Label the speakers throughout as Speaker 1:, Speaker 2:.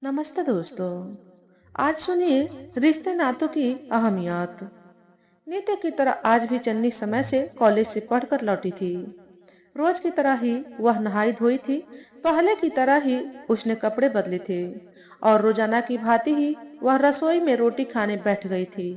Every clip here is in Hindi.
Speaker 1: नमस्ते दोस्तों। आज सुनिए रिश्ते नातों की अहमियत। नित्य की तरह आज भी चन्नी समय से कॉलेज से पढ़कर लौटी थी। रोज की तरह ही वह नहाई धोई थी। पहले की तरह ही उसने कपड़े बदले थे और रोजाना की भांति ही वह रसोई में रोटी खाने बैठ गई थी।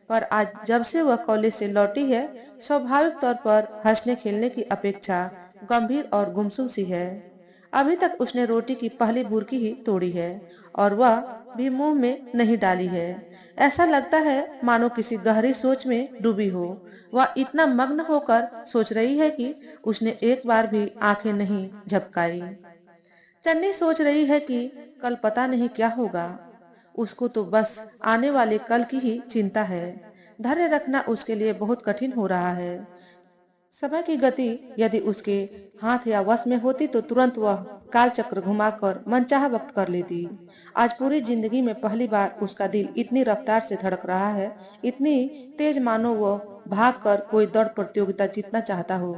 Speaker 1: पर आज जब से वह कॉलेज से लौटी है, स्वाभाविक तौर पर हंसने खेलने की अपेक्षा गंभीर और गुमसुम सी है। अभी तक उसने रोटी की पहली बुर्की ही तोड़ी है और वह भी मुंह में नहीं डाली है। ऐसा लगता है मानो किसी गहरी सोच में डूबी हो। वह इतना मग्न होकर सोच रही है कि उसने एक बार भी आंखें नहीं झपकाई। चन्नी सोच रही है कि कल पता नहीं क्या होगा। उसको तो बस आने वाले कल की ही चिंता है। धैर्य रखना उसके लिए बहुत कठिन हो रहा है। समय की गति यदि उसके हाथ या वश में होती तो तुरंत वह काल चक्र घुमाकर मनचाहा वक्त कर लेती। आज पूरी जिंदगी में पहली बार उसका दिल इतनी रफ्तार से धड़क रहा है, इतनी तेज मानो वह भागकर कोई दौड़ प्रतियोगिता जीतना चाहता हो।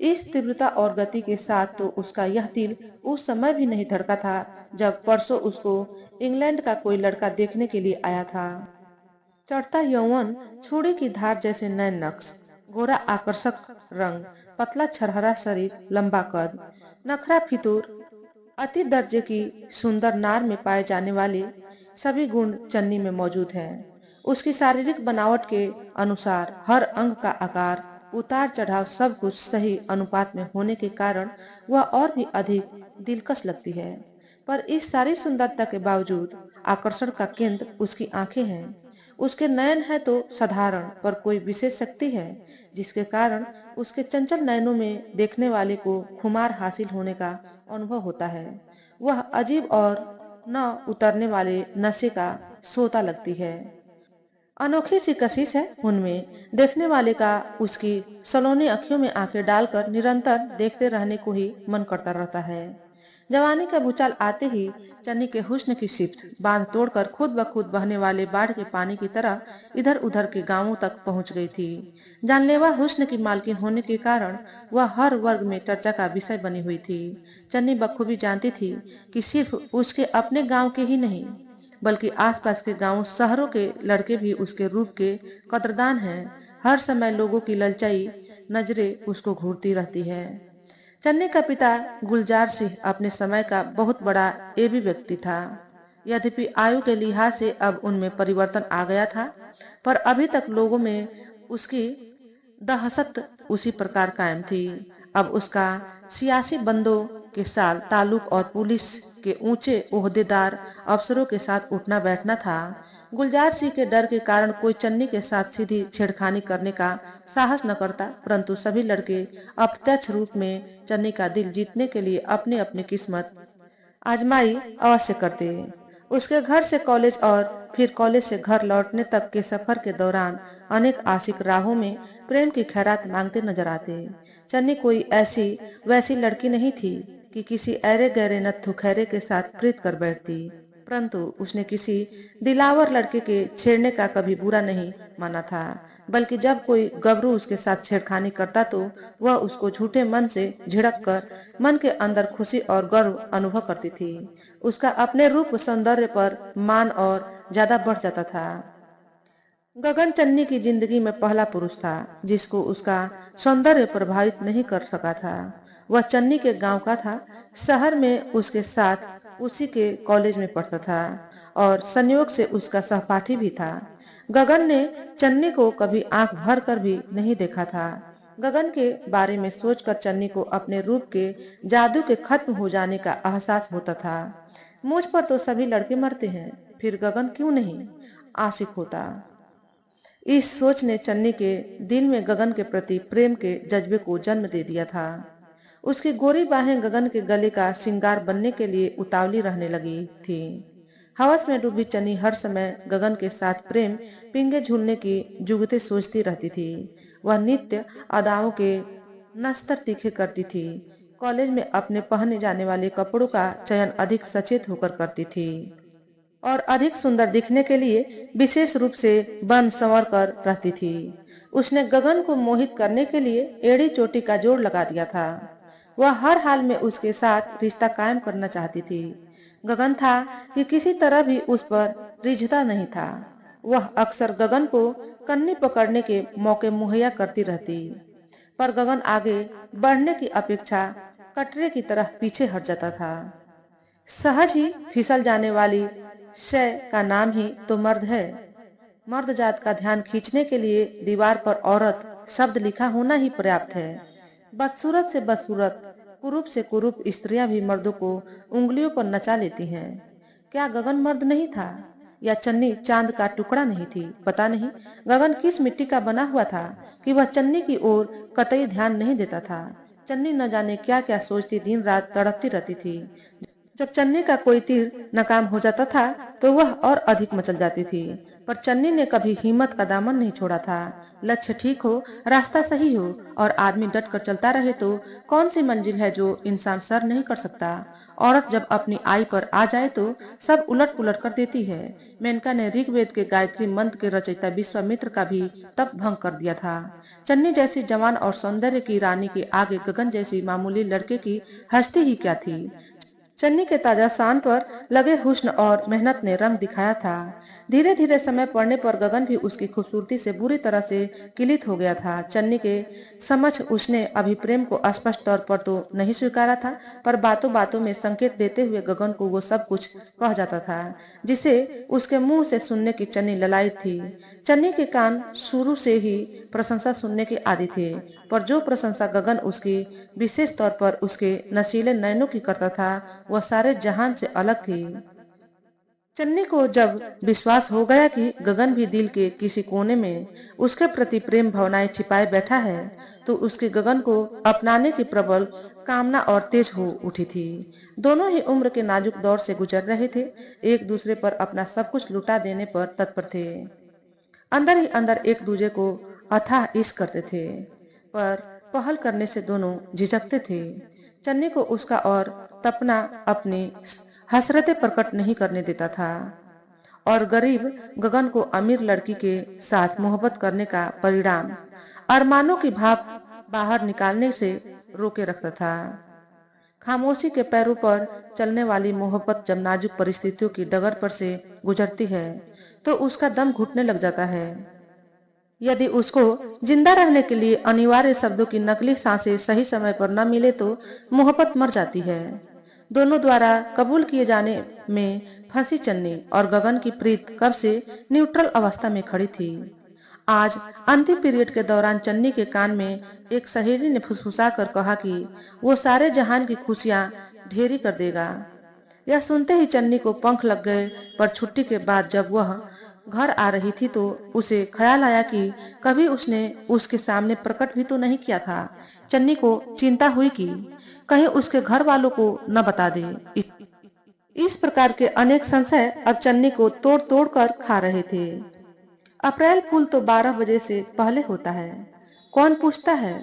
Speaker 1: इस तीव्रता और गति के साथ तो उसका यह दिल उस समय भी नहीं धड़का था जब परसों उसको इंग्लैंड का कोई लड़का देखने के लिए आया था। चढ़ता यौवन, छुरी की धार जैसे नैन नक्श, गोरा आकर्षक रंग, पतला छरहरा शरीर, लंबा कद, नखरा फितूर, अति दर्जे की सुंदर नार में पाए जाने वाले सभी गुण चन्नी में मौजूद हैं। उसकी शारीरिक बनावट के अनुसार हर अंग का आकार, उतार चढ़ाव सब कुछ सही अनुपात में होने के कारण वह और भी अधिक दिलकश लगती है। पर इस सारी सुंदरता के बावजूद आकर्षण का केंद्र उसकी आंखें हैं। उसके नयन है तो साधारण, पर कोई विशेष शक्ति है जिसके कारण उसके चंचल नयनों में देखने वाले को खुमार हासिल होने का अनुभव होता है। वह अजीब और न उतरने वाले नशे का सोता लगती है। अनोखी सी कशिश है उनमें। देखने वाले का उसकी सलोनी अखियों में आंखें डालकर निरंतर देखते रहने को ही मन करता रहता है। जवानी का भूचाल आते ही चन्नी के हुस्न की सिफ्त बांध तोड़कर खुद ब खुद बहने वाले बाढ़ के पानी की तरह इधर उधर के गांवों तक पहुंच गई थी। जानलेवा हुस्न की मालकिन होने के कारण वह हर वर्ग में चर्चा का विषय बनी हुई थी। चन्नी बखूबी जानती थी कि सिर्फ उसके अपने गांव के ही नहीं, बल्कि आसपास के गांवों शहरों के लड़के भी उसके रूप के कदरदान हैं। हर समय लोगों की ललचाई नजरें उसको घूरती रहती है। चन्नी का पिता गुलजार सिंह अपने समय का बहुत बड़ा एबी व्यक्ति था। यद्यपि आयु के लिहाज से अब उनमें परिवर्तन आ गया था, पर अभी तक लोगों में उसकी दहशत उसी प्रकार कायम थी। अब उसका सियासी बंदों के साथ ताल्लुक और पुलिस के ऊंचे ओहदेदार अफसरों के साथ उठना बैठना था। गुलजार सिंह के डर के कारण कोई चन्नी के साथ सीधी छेड़खानी करने का साहस न करता, परंतु सभी लड़के अप्रत्यक्ष रूप में चन्नी का दिल जीतने के लिए अपनी अपनी किस्मत आजमाई अवश्य करते। उसके घर से कॉलेज और फिर कॉलेज से घर लौटने तक के सफर के दौरान अनेक आशिक राहों में प्रेम की खैरात मांगते नजर आते। चन्नी कोई ऐसी वैसी लड़की नहीं थी कि किसी ऐरे गहरे नत्थु खैरे के साथ प्रीत कर बैठती, परंतु उसने किसी दिलावर लड़के के छेड़ने का कभी बुरा नहीं माना था। बल्कि जब कोई गबरू उसके साथ छेड़खानी करता तो वह उसको झूठे मन से झिड़क कर मन के अंदर खुशी और गर्व अनुभव करती थी। उसका अपने रूप सौंदर्य पर मान और ज्यादा बढ़ जाता था। गगन चन्नी की जिंदगी में पहला पुरुष था जिसको उसका सौंदर्य प्रभावित नहीं कर सका था। वह चन्नी के गांव का था। शहर में उसके साथ उसी के कॉलेज में पढ़ता था और संयोग से उसका सहपाठी भी था। गगन ने चन्नी को कभी आंख भर कर भी नहीं देखा था। गगन के बारे में सोचकर चन्नी को अपने रूप के जादू के खत्म हो जाने का एहसास होता था। मुझ पर तो सभी लड़के मरते हैं, फिर गगन क्यों नहीं आशिक होता। इस सोच ने चन्नी के दिल में गगन के प्रति प्रेम के जज्बे को जन्म दे दिया था। उसकी गोरी बाहें गगन के गले का श्रृंगार बनने के लिए उतावली रहने लगी थी। हवस में डूबी चन्नी हर समय गगन के साथ प्रेम पिंगे झूलने की जुगते सोचती रहती थी। वह नित्य अदाओं के नस्तर तीखे करती थी। कॉलेज में अपने पहने जाने वाले कपड़ों का चयन अधिक सचेत होकर करती थी और अधिक सुंदर दिखने के लिए विशेष रूप से बन संवर कर रहती थी। उसने गगन को मोहित करने के लिए एड़ी चोटी का जोड़ लगा दिया था। वह हर हाल में उसके साथ रिश्ता कायम करना चाहती थी। गगन था कि किसी तरह भी उस पर रिझता नहीं था। वह अक्सर गगन को कन्नी पकड़ने के मौके मुहैया करती रहती, पर गगन आगे बढ़ने की अपेक्षा कटरे की तरह पीछे हट जाता था। सहज ही फिसल जाने वाली शय का नाम ही तो मर्द है। मर्द जात का ध्यान खींचने के लिए दीवार पर औरत शब्द लिखा होना ही पर्याप्त है। बदसूरत से बदसूरत, कुरूप से कुरूप स्त्रियां भी मर्दों को उंगलियों पर नचा लेती हैं। क्या गगन मर्द नहीं था, या चन्नी चांद का टुकड़ा नहीं थी? पता नहीं गगन किस मिट्टी का बना हुआ था कि वह चन्नी की ओर कतई ध्यान नहीं देता था। चन्नी न जाने क्या क्या सोचती दिन रात तड़पती रहती थी। जब चन्नी का कोई तीर नाकाम हो जाता था तो वह और अधिक मचल जाती थी, पर चन्नी ने कभी हिम्मत का दामन नहीं छोड़ा था। लक्ष्य ठीक हो, रास्ता सही हो और आदमी डट कर चलता रहे तो कौन सी मंजिल है जो इंसान सर नहीं कर सकता। औरत जब अपनी आई पर आ जाए तो सब उलट पुलट कर देती है। मेनका ने ऋग्वेद के गायत्री मंत्र के रचयिता विश्वामित्र का भी तप भंग कर दिया था। चन्नी जैसी जवान और सौंदर्य की रानी के आगे गगन जैसी मामूली लड़के की हस्ती ही क्या थी। चन्नी के ताजा शान पर लगे हुस्न और मेहनत ने रंग दिखाया था। धीरे धीरे समय पड़ने पर गगन भी उसकी खूबसूरती से बुरी तरह से किलित हो गया था। चन्नी के समक्ष उसने अभी प्रेम को स्पष्ट तौर पर तो नहीं स्वीकारा था, पर बातों बातों में संकेत देते हुए गगन को वो सब कुछ कह जाता था जिसे उसके मुंह से सुनने की चन्नी ललायत थी। चन्नी के कान शुरू से ही प्रशंसा सुनने के आदी थे, पर जो प्रशंसा गगन उसकी विशेष तौर पर उसके नशीले नयनों की करता था वह सारे जहान से अलग थी। चन्नी को जब विश्वास हो गया कि गगन भी दिल के किसी कोने में उसके प्रति प्रेम भावनाएं छिपाए बैठा है, तो उसके गगन को अपनाने की प्रबल कामना और तेज हो उठी थी। दोनों ही उम्र के नाजुक दौर से गुजर रहे थे, एक दूसरे पर अपना सब कुछ लुटा देने पर तत्पर थे। अंदर ही अंदर एक दूसरे को अथाह इश्क करते थे, पर पहल करने से दोनों झिझकते थे। चन्नी को उसका और तपना अपनी हसरतें प्रकट नहीं करने देता था, और गरीब गगन को अमीर लड़की के साथ मोहब्बत करने का परिणाम अरमानों की भाप बाहर निकालने से रोके रखता था। खामोशी के पैरों पर चलने वाली मोहब्बत जब नाजुक परिस्थितियों की डगर पर से गुजरती है तो उसका दम घुटने लग जाता है। यदि उसको जिंदा रहने के लिए अनिवार्य शब्दों की नकली सांसें सही समय पर न मिले तो मोहब्बत मर जाती है। दोनों द्वारा कबूल किए जाने में फंसी चन्नी और गगन की प्रीत कब से न्यूट्रल अवस्था में खड़ी थी। आज अंतिम पीरियड के दौरान चन्नी के कान में एक सहेली ने फुसफुसा कर कहा कि वो सारे जहान की खुशियां ढेरी कर देगा। यह सुनते ही चन्नी को पंख लग गए, पर छुट्टी के बाद जब वह घर आ रही थी तो उसे ख्याल आया कि कभी उसने उसके सामने प्रकट भी तो नहीं किया था। चन्नी को चिंता हुई कि कहीं उसके घर वालों को न बता दे। इस प्रकार के अनेक संशय अब चन्नी को तोड़ तोड़ कर खा रहे थे। अप्रैल फूल तो 12 बजे से पहले होता है, कौन पूछता है।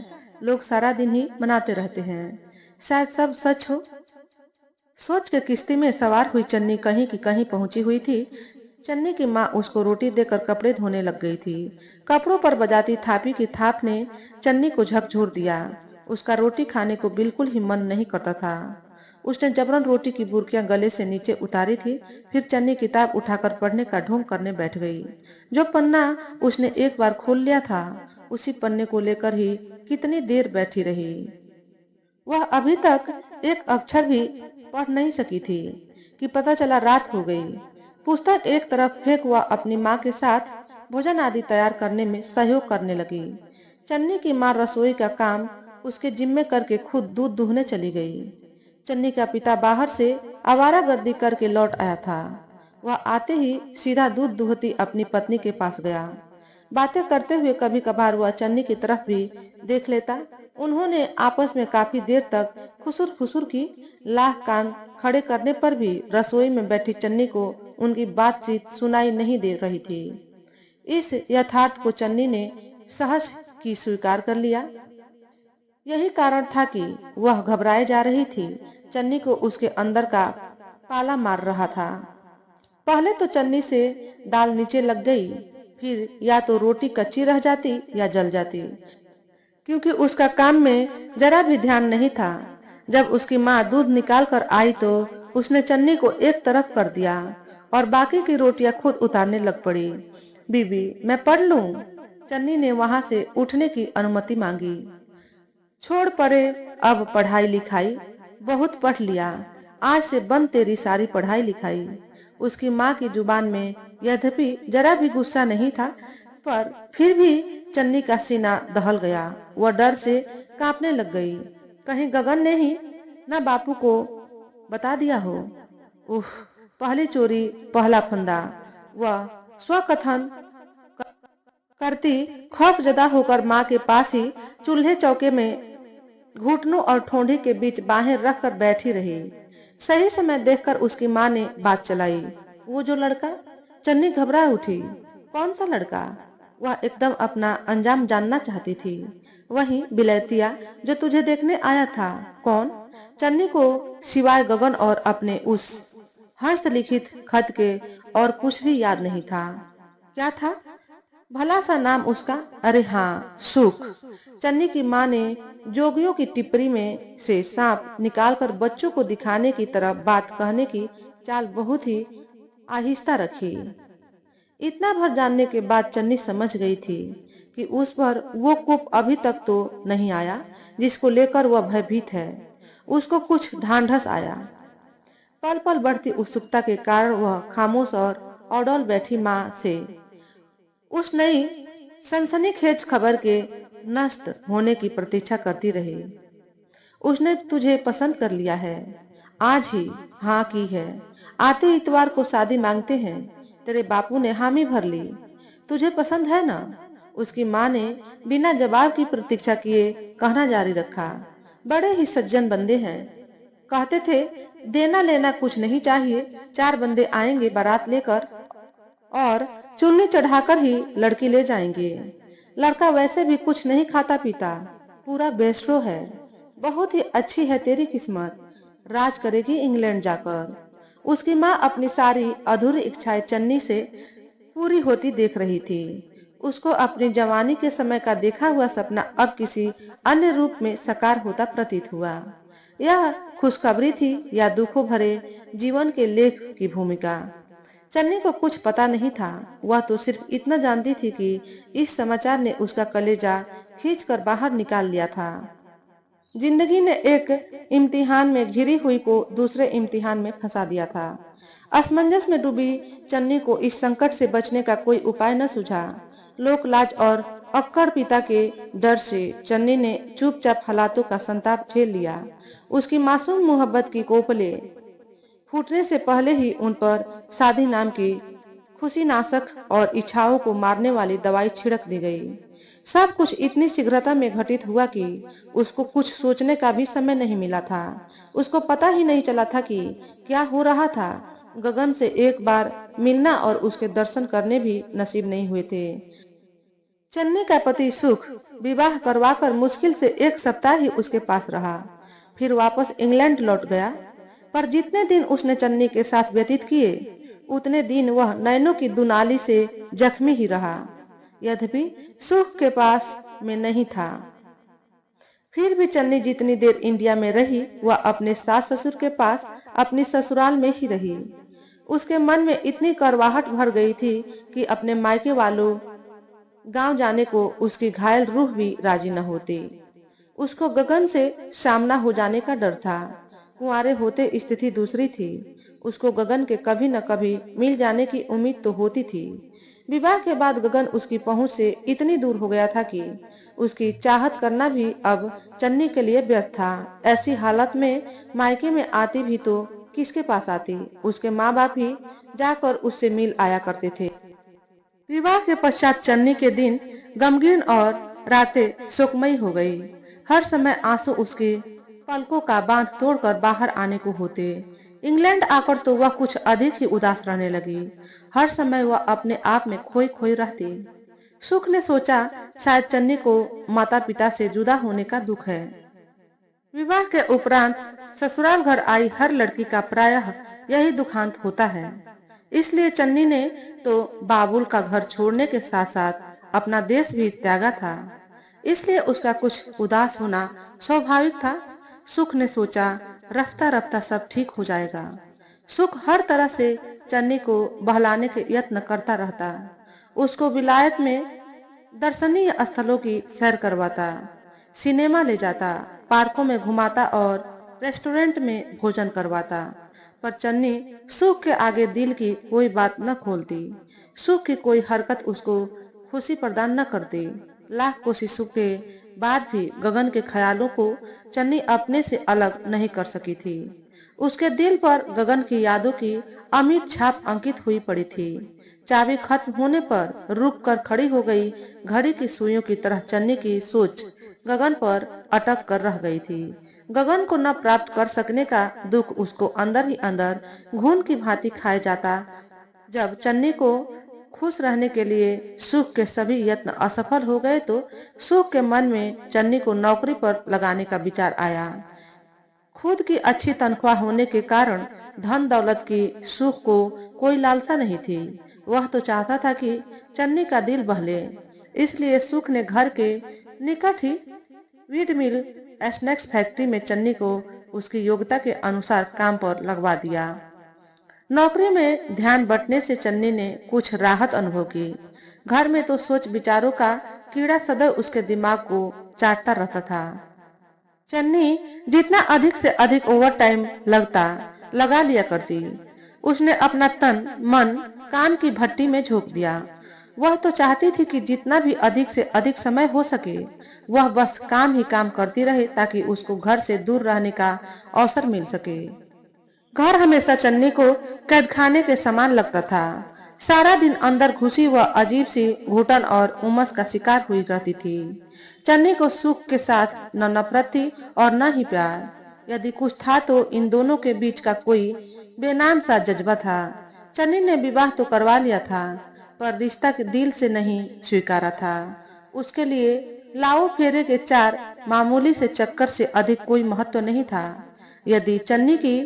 Speaker 1: लोग सारा दिन ही मनाते रहते हैं, शायद सब सच हो। सोच के किश्ती में सवार हुई चन्नी कहीं की कहीं पहुंची हुई थी। चन्नी की माँ उसको रोटी देकर कपड़े धोने लग गई थी। कपड़ों पर बजाती थापी की थाप ने चन्नी को झकझोर दिया। उसका रोटी खाने को बिल्कुल ही मन नहीं करता था। उसने जबरन रोटी की बुर्कियां गले से नीचे उतारी थी। फिर चन्नी किताब उठाकर पढ़ने का ढोंग करने बैठ गई। जो पन्ना उसने एक बार खोल लिया था, उसी पन्ने को लेकर ही कितनी देर बैठी रही। वह अभी तक एक अक्षर भी पढ़ नहीं सकी थी कि पता चला रात हो गई। पुस्तक एक तरफ फेंक वह अपनी माँ के साथ भोजन आदि तैयार करने में सहयोग करने लगी। चन्नी की माँ रसोई का काम उसके जिम्मे करके खुद दूध दूहने चली गई। चन्नी का पिता बाहर से आवारागर्दी करके लौट आया था। वह आते ही सीधा दूध दूहती अपनी पत्नी के पास गया। बातें करते हुए कभी कभार वह चन्नी की तरफ भी देख लेता। उन्होंने आपस में काफी देर तक खुसुर फुसुर की। लाख कान खड़े करने पर भी रसोई में बैठी चन्नी को उनकी बातचीत सुनाई नहीं दे रही थी। इस यथार्थ को चन्नी ने सहज की स्वीकार कर लिया। यही कारण था कि वह घबराए जा रही थी। चन्नी को उसके अंदर का पाला मार रहा था। पहले तो चन्नी से दाल नीचे लग गई, फिर या तो रोटी कच्ची रह जाती या जल जाती, क्योंकि उसका काम में जरा भी ध्यान नहीं था। जब उसकी माँ दूध निकाल कर आई तो उसने चन्नी को एक तरफ कर दिया और बाकी की रोटियां खुद उतारने लग पड़ी। बीबी, मैं पढ़ लूं? चन्नी ने वहां से उठने की अनुमति मांगी। छोड़ परे, अब पढ़ाई लिखाई बहुत पढ़ लिया, आज से बंद तेरी सारी पढ़ाई लिखाई। उसकी माँ की जुबान में यद्यपि जरा भी गुस्सा नहीं था, पर फिर भी चन्नी का सीना दहल गया। वह डर से कांपने लग गई। कहीं गगन ने ही ना बापू को बता दिया हो। उफ, पहली चोरी पहला फंदा। वह स्वकथन करती खौफजदा होकर माँ के पास ही चूल्हे चौके में घुटनों और ठोड़ी के बीच बाहें रखकर बैठी रही। सही समय देखकर उसकी माँ ने बात चलाई। वो जो लड़का? चन्नी घबरा उठी। कौन सा लड़का? वह एकदम अपना अंजाम जानना चाहती थी। वही बिलैतिया जो तुझे देखने आया था। कौन? चन्नी को सिवाय गगन और अपने उस हस्तलिखित खत के और कुछ भी याद नहीं था। क्या था भला सा नाम उसका? अरे हाँ, सुख। चन्नी की माँ ने जोगियों की टिप्पणी में से सांप निकालकर बच्चों को दिखाने की तरह बात कहने की चाल बहुत ही आहिस्ता रखी। इतना भर जानने के बाद चन्नी समझ गई थी कि उस पर वो कूप अभी तक तो नहीं आया जिसको लेकर वह भयभीत है। उसको कुछ ढांढस आया। पल पल बढ़ती उत्सुकता के कारण वह खामोश और अडौल बैठी माँ से उस नई सनसनीखेज खबर के नष्ट होने की प्रतीक्षा करती रही। उसने तुझे पसंद कर लिया है। आज ही हाँ की है। आते इतवार को शादी मांगते हैं। तेरे बापू ने हामी भर ली। तुझे पसंद है ना? उसकी माँ ने बिना जवाब की प्रतीक्षा किए कहना जारी रखा। बड़े ही सज्जन बंदे हैं। कहते थे देना लेना कुछ नहीं चाहिए, 4 बंदे आएंगे बारात लेकर और चुन्नी चढ़ाकर ही लड़की ले जाएंगे। लड़का वैसे भी कुछ नहीं खाता पीता, पूरा बेस्ट्रो है। बहुत ही अच्छी है तेरी किस्मत, राज करेगी इंग्लैंड जाकर। उसकी माँ अपनी सारी अधूरी इच्छाएं चन्नी से पूरी होती देख रही थी। उसको अपनी जवानी के समय का देखा हुआ सपना अब किसी अन्य रूप में साकार होता प्रतीत हुआ। यह खुशखबरी थी या दुखों भरे जीवन के लेख की भूमिका? चन्नी को कुछ पता नहीं था। वह तो सिर्फ इतना जानती थी कि इस समाचार ने उसका कलेजा खींचकर बाहर निकाल लिया था। जिंदगी ने एक इम्तिहान में घिरी हुई को दूसरे इम्तिहान में फंसा दिया था। असमंजस में डूबी चन्नी को इस संकट से बचने का कोई उपाय न सूझा। लोक लाज और अक्कड़ पिता के डर से चन्नी ने चुपचाप हालातों का संताप झेल लिया। उसकी मासूम मोहब्बत की कोपले फूटने से पहले ही उन पर शादी नाम की खुशीनाशक और इच्छाओं को मारने वाली दवाई छिड़क दी गई। सब कुछ इतनी शीघ्रता में घटित हुआ कि उसको कुछ सोचने का भी समय नहीं मिला था। उसको पता ही नहीं चला था कि क्या हो रहा था। गगन से एक बार मिलना और उसके दर्शन करने भी नसीब नहीं हुए थे। चन्नी का पति सुख विवाह करवाकर मुश्किल से 1 सप्ताह ही उसके पास रहा, फिर वापस इंग्लैंड लौट गया। पर जितने दिन उसने चन्नी के साथ व्यतीत किए, उतने दिन वह नैनों की दुनाली से जख्मी ही रहा। यद्यपि सुख के पास में नहीं था, फिर भी चन्नी जितनी देर इंडिया में रही वह अपने सास ससुर के पास अपनी ससुराल में ही रही। उसके मन में इतनी करवाहट भर गई थी कि अपने मायके वालों गांव जाने को उसकी घायल रूह भी राजी न होती। उसको गगन से सामना हो जाने का डर था। कुंवारे होते स्थिति दूसरी थी। उसको गगन के कभी न कभी मिल जाने की उम्मीद तो होती थी। विवाह के बाद गगन उसकी पहुंच से इतनी दूर हो गया था कि उसकी चाहत करना भी अब चन्नी के लिए व्यर्थ था। ऐसी हालत में मायके में आती भी तो किसके पास आती? उसके माँ बाप ही जाकर उससे मिल आया करते थे। विवाह के पश्चात चन्नी के दिन गमगीन और रातें शोकमयी हो गई। हर समय आंसू उसके पलकों का बांध तोड़कर बाहर आने को होते। इंग्लैंड आकर तो वह कुछ अधिक ही उदास रहने लगी। हर समय वह अपने आप में खोई खोई रहती। सुख ने सोचा शायद चन्नी को माता पिता से जुदा होने का दुख है। विवाह के उपरांत ससुराल घर आई हर लड़की का प्रायः यही दुखांत होता है। इसलिए चन्नी ने तो बाबुल का घर छोड़ने के साथ साथ अपना देश भी त्यागा था। इसलिए उसका कुछ उदास होना स्वाभाविक था। सुख ने सोचा, रफ्ता रफ्ता सब ठीक हो जाएगा। सुख हर तरह से चन्नी को बहलाने के यत्न करता रहता। उसको विलायत में दर्शनीय स्थलों की सैर करवाता, सिनेमा ले जाता, पार्कों में घुमाता और रेस्टोरेंट में भोजन करवाता। पर चन्नी सुख के आगे दिल की कोई बात न खोलती। सुख की कोई हरकत उसको खुशी प्रदान न करती। लाख कोशिशों के बाद भी गगन के ख्यालों को चन्नी अपने से अलग नहीं कर सकी थी। उसके दिल पर गगन की यादों की अमिट छाप अंकित हुई पड़ी थी। चाबी खत्म होने पर रुक कर खड़ी हो गई घड़ी की सुइयों की तरह चन्नी की सोच गगन पर अटक कर रह गई थी। गगन को न प्राप्त कर सकने का दुख उसको अंदर ही अंदर घून की भांति खाए जाता। जब चन्नी को खुश रहने के लिए सुख के सभी यत्न असफल हो गए तो सुख के मन में चन्नी को नौकरी पर लगाने का विचार आया। खुद की अच्छी तनख्वाह होने के कारण धन दौलत की सुख को कोई लालसा नहीं थी। वह तो चाहता था कि चन्नी का दिल बहले। इसलिए सुख ने घर के निकट ही वीड मिल स्नैक्स फैक्ट्री में चन्नी को उसकी योग्यता के अनुसार काम पर लगवा दिया। नौकरी में ध्यान बंटने से चन्नी ने कुछ राहत अनुभव की। घर में तो सोच विचारों का कीड़ा सदैव उसके दिमाग को चाटता रहता था। चन्नी जितना अधिक से अधिक ओवर टाइम लगा लिया करती। उसने अपना तन मन काम की भट्टी में झोंक दिया। वह तो चाहती थी कि जितना भी अधिक से अधिक समय हो सके वह बस काम ही काम करती रहे ताकि उसको घर से दूर रहने का अवसर मिल सके। घर हमेशा चन्नी को कैदखाने के समान लगता था। सारा दिन अंदर घुसी वह अजीब सी घुटन और उमस का शिकार हुई रहती थी। चन्नी को सुख के साथ न नफरत थी और न ही प्यार। यदि कुछ था तो इन दोनों के बीच का कोई बेनाम सा जज्बा था। चन्नी ने विवाह तो करवा लिया था पर रिश्ता के दिल से नहीं स्वीकारा था। उसके लिए लाओ फेरे के 4 मामूली से चक्कर से अधिक कोई महत्व नहीं था। यदि चन्नी की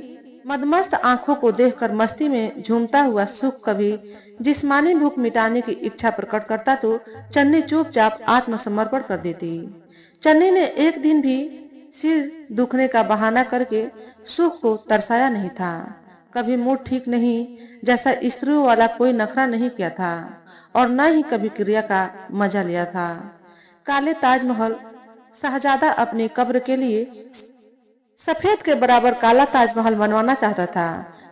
Speaker 1: मदमस्त आंखों को देखकर मस्ती में झूमता हुआ सुख कभी जिस्मानी भूख मिटाने की इच्छा प्रकट करता तो चन्नी चुपचाप आत्मसमर्पण कर देती। चन्नी ने एक दिन भी सिर दुखने का बहाना करके सुख को तरसाया नहीं था। कभी मूड ठीक नहीं जैसा स्त्रियों वाला कोई नखरा नहीं किया था और न ही कभी क्रिया का मजा लिया था। काले ताजमहल शहजादा अपनी कब्र के लिए सफेद के बराबर काला ताजमहल बनवाना चाहता था,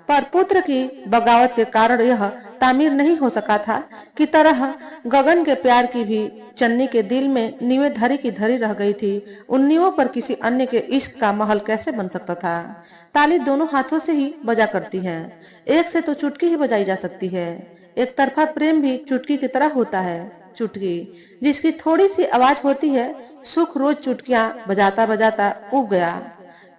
Speaker 1: पर पुत्र की बगावत के कारण यह तामीर नहीं हो सका था। की तरह गगन के प्यार की भी चन्नी के दिल में नींवें धरी की धरी रह गई थी। उन नींवों पर किसी अन्य के इश्क का महल कैसे बन सकता था। ताली दोनों हाथों से ही बजा करती है, एक से तो चुटकी ही बजाई जा सकती है। एक तरफा प्रेम भी चुटकी की तरह होता है। चुटकी जिसकी थोड़ी सी आवाज होती है। सुख रोज चुटकियां बजाता बजाता उब गया।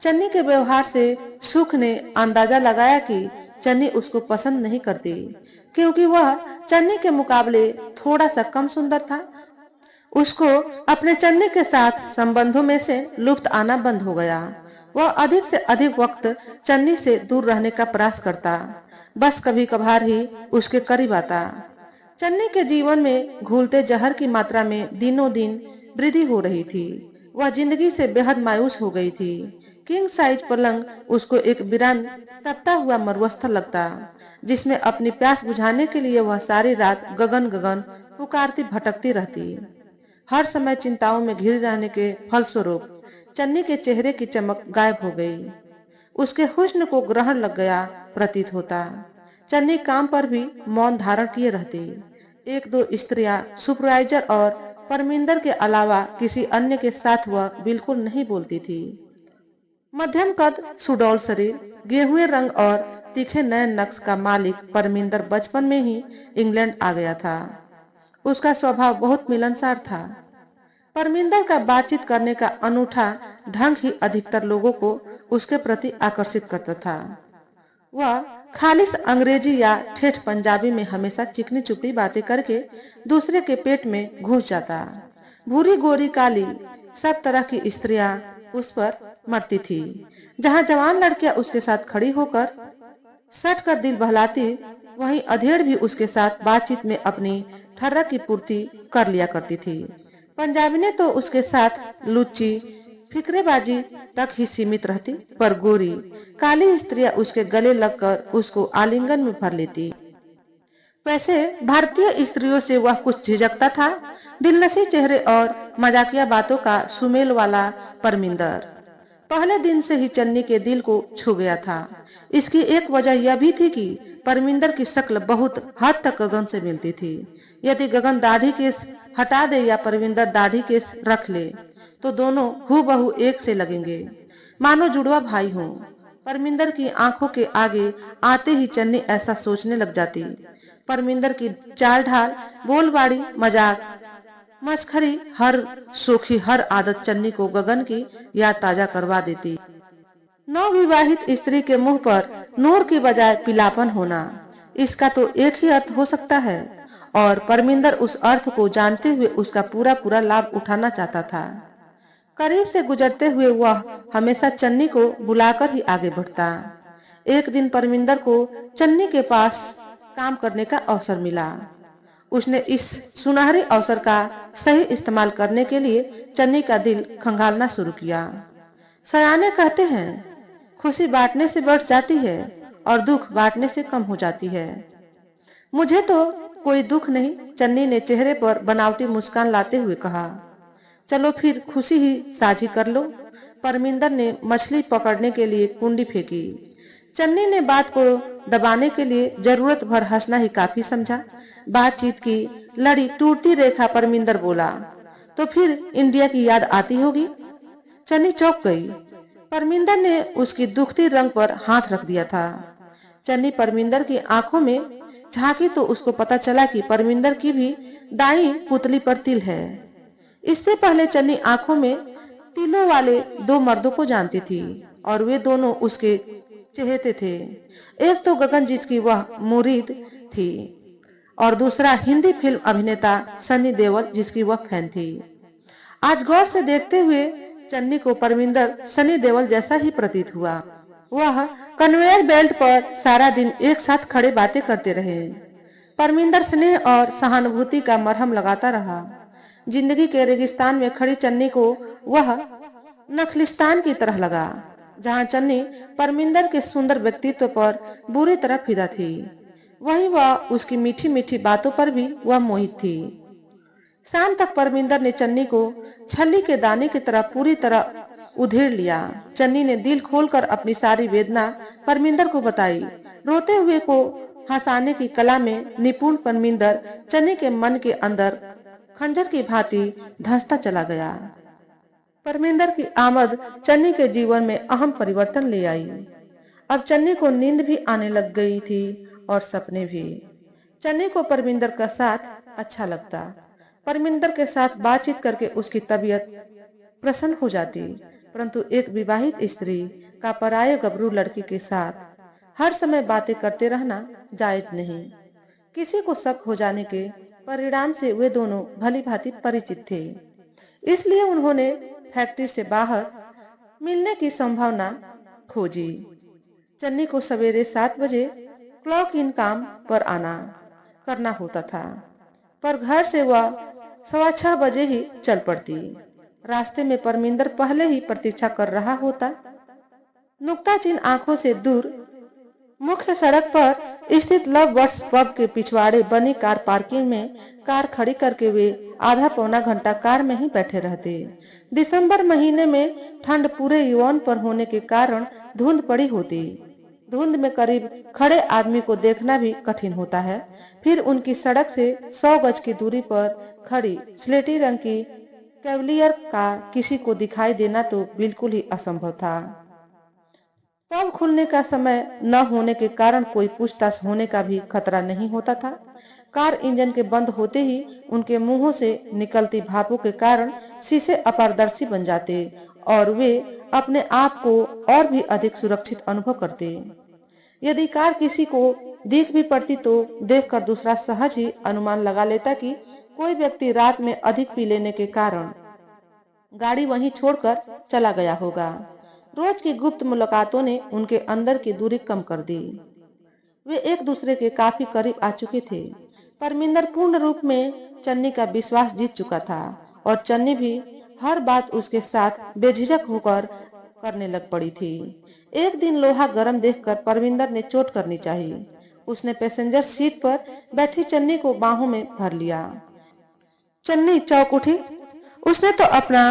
Speaker 1: चन्नी के व्यवहार से सुख ने अंदाजा लगाया कि चन्नी उसको पसंद नहीं करती, क्योंकि वह चन्नी के मुकाबले थोड़ा सा कम सुंदर था। उसको अपने चन्नी के साथ संबंधों में से लुफ्त आना बंद हो गया। वह अधिक से अधिक वक्त चन्नी से दूर रहने का प्रयास करता, बस कभी कभार ही उसके करीब आता। चन्नी के जीवन में घुलते जहर की मात्रा में दिनों दिन वृद्धि हो रही थी। वह जिंदगी से बेहद मायूस हो गई थी। किंग साइज पलंग उसको एक वीरान तपता हुआ मरुस्थल लगता, जिसमें अपनी प्यास बुझाने के लिए वह सारी रात गगन गगन पुकारती भटकती रहती। हर समय चिंताओं में घिरे रहने के फलस्वरूप चन्नी के चेहरे की चमक गायब हो गई। उसके हुस्न को ग्रहण लग गया प्रतीत होता। चन्नी काम पर भी मौन धारण किए रहती। एक दो स्त्रियां, सुपरवाइजर और परमिंदर के अलावा किसी अन्य के साथ वह बिल्कुल नहीं बोलती थी। मध्यम कद, सुडौल शरीर, गेहुए रंग और तीखे नए नक्श का मालिक परमिंदर बचपन में ही इंग्लैंड आ गया था। उसका स्वभाव बहुत मिलनसार था। परमिंदर का बातचीत करने का अनूठा ढंग ही अधिकतर लोगों को उसके प्रति आकर्षित करता था। वह खालिस अंग्रेजी या ठेठ पंजाबी में हमेशा चिकनी चुपड़ी बातें करके दूसरे के पेट में घुस जाता। भूरी गोरी काली सब तरह की स्त्रियां उस पर मरती थी। जहां जवान लड़कियां उसके साथ खड़ी होकर सट कर दिल बहलाती, वहीं अधेड़ भी उसके साथ बातचीत में अपनी ठर्रा की पूर्ति कर लिया करती थी। पंजाबी ने तो उसके साथ लुच्ची फिक्रेबाजी तक ही सीमित रहती, पर गोरी काली स्त्रियां उसके गले लगकर उसको आलिंगन में भर लेती। वैसे भारतीय स्त्रियों से वह कुछ झिझकता था। दिलनशी चेहरे और मजाकिया बातों का सुमेल वाला परमिंदर पहले दिन से ही चन्नी के दिल को छू गया था। इसकी एक वजह यह भी थी कि परमिंदर की शक्ल बहुत हद तक गगन से मिलती थी। यदि गगन दाढ़ी केस हटा दे या परमिंदर दाढ़ी केस रख ले तो दोनों हूबहू एक से लगेंगे, मानो जुड़वा भाई हों। परमिंदर की आंखों के आगे आते ही चन्नी ऐसा सोचने लग जाती। परमिंदर की चाल ढाल, बोलबाड़ी, मजाक, मस्खरी, हर सूखी हर आदत चन्नी को गगन की याद ताजा करवा देती। नवविवाहित स्त्री के मुंह पर नूर की बजाय पीलापन होना, इसका तो एक ही अर्थ हो सकता है, और परमिंदर उस अर्थ को जानते हुए उसका पूरा पूरा लाभ उठाना चाहता था। करीब से गुजरते हुए वह हमेशा चन्नी को बुलाकर ही आगे बढ़ता। एक दिन परमिंदर को चन्नी के पास काम करने का अवसर मिला। उसने इस सुनहरे अवसर का सही इस्तेमाल करने के लिए चन्नी का दिल खंगालना शुरू किया। सयाने कहते हैं, खुशी बांटने से बढ़ जाती है और दुख बांटने से कम हो जाती है। मुझे तो कोई दुख नहीं, चन्नी ने चेहरे पर बनावटी मुस्कान लाते हुए कहा। चलो फिर खुशी ही साझी कर लो। परमिंदर ने मछली पकड़ने के लिए कुंडी फेंकी। चन्नी ने बात को दबाने के लिए जरूरत भर हंसना ही काफी समझा। बातचीत की लड़ी टूटती रेखा परमिंदर बोला, तो फिर इंडिया की याद आती होगी। चन्नी चौंक गई। परमिंदर ने उसकी दुखती रंग पर हाथ रख दिया था। चन्नी परमिंदर की आंखों में झांकी तो उसको पता चला कि परमिंदर की भी दाई पुतली पर तिल है। इससे पहले चन्नी आंखों में तिलों वाले दो मर्दों को जानती थी और वे दोनों उसके चहेते थे। एक तो गगन जिसकी वह मुरीद थी और दूसरा हिंदी फिल्म अभिनेता सनी देओल जिसकी वह फैन थी। आज गौर से देखते हुए चन्नी को परमिंदर सनी देओल जैसा ही प्रतीत हुआ। वह कन्वेयर बेल्ट पर सारा दिन एक साथ खड़े बातें करते रहे। परमिंदर स्नेह और सहानुभूति का मरहम लगाता रहा। जिंदगी के रेगिस्तान में खड़ी चन्नी को वह नखलिस्तान की तरह लगा, जहां चन्नी परमिंदर के सुंदर व्यक्तित्व पर बुरी तरह फिदा थी, वहीं वह उसकी मीठी मीठी बातों पर भी वह मोहित थी। शाम तक परमिंदर ने चन्नी को छल्ली के दाने की तरह पूरी तरह उधेड़ लिया। चन्नी ने दिल खोलकर अपनी सारी वेदना परमिंदर को बताई। रोते हुए को हंसाने की कला में निपुण परमिंदर चन्नी के मन के अंदर खंजर की भांति धंसता चला गया। परमिंदर की आमद चन्नी के जीवन में अहम परिवर्तन ले आई। अब चन्नी को नींद भी आने लग गई थी और सपने भी। चन्नी को परमिंदर का साथ अच्छा लगता। परमिंदर के साथ बातचीत करके उसकी तबीयत प्रसन्न हो जाती, परंतु एक विवाहित स्त्री का पराये गबरू लड़की के साथ हर समय बातें करते रहना जायज नहीं। किसी को शक हो जाने के परिणाम से वे दोनों भली भांति परिचित थे, इसलिए उन्होंने फैक्ट्री से बाहर मिलने की संभावना खोजी। चन्नी को सवेरे 7 बजे क्लॉक इन काम पर आना करना होता था, पर घर से वह 6:15 ही चल पड़ती। रास्ते में परमिंदर पहले ही प्रतीक्षा कर रहा होता। नुक्ताचीन आंखों से दूर मुख्य सड़क पर स्थित लव बर्ड्स पब के पिछवाड़े बनी कार पार्किंग में कार खड़ी करके वे आधा पौना घंटा कार में ही बैठे रहते। दिसंबर महीने में ठंड पूरे यौवन पर होने के कारण धुंध पड़ी होती। धुंध में करीब खड़े आदमी को देखना भी कठिन होता है, फिर उनकी सड़क से 100 गज की दूरी पर खड़ी स्लेटी रंग की कैवलियर का किसी को दिखाई देना तो बिल्कुल ही असंभव था। पब खुलने का समय न होने के कारण कोई पूछताछ होने का भी खतरा नहीं होता था। कार इंजन के बंद होते ही उनके मुंहों से निकलती भापों के कारण शीशे अपारदर्शी बन जाते और वे अपने आप को और भी अधिक सुरक्षित अनुभव करते। यदि कार किसी को दिख भी पड़ती तो देखकर दूसरा सहज ही अनुमान लगा लेता कि कोई व्यक्ति रात में अधिक पी लेने के कारण गाड़ी वहीं छोड़कर चला गया होगा। रोज की गुप्त मुलाकातों ने उनके अंदर की दूरी कम कर दी। वे एक दूसरे के काफी करीब आ चुके थे। परमिंदर पूर्ण रूप में चन्नी का विश्वास जीत चुका था और चन्नी भी हर बात उसके साथ बेझिझक होकर करने लग पड़ी थी। एक दिन लोहा गर्म देखकर परविंदर ने चोट करनी चाहिए। उसने पैसेंजर सीट पर बैठी चन्नी को बाहों में भर लिया। चन्नी चौंक उठी। उसने तो अपना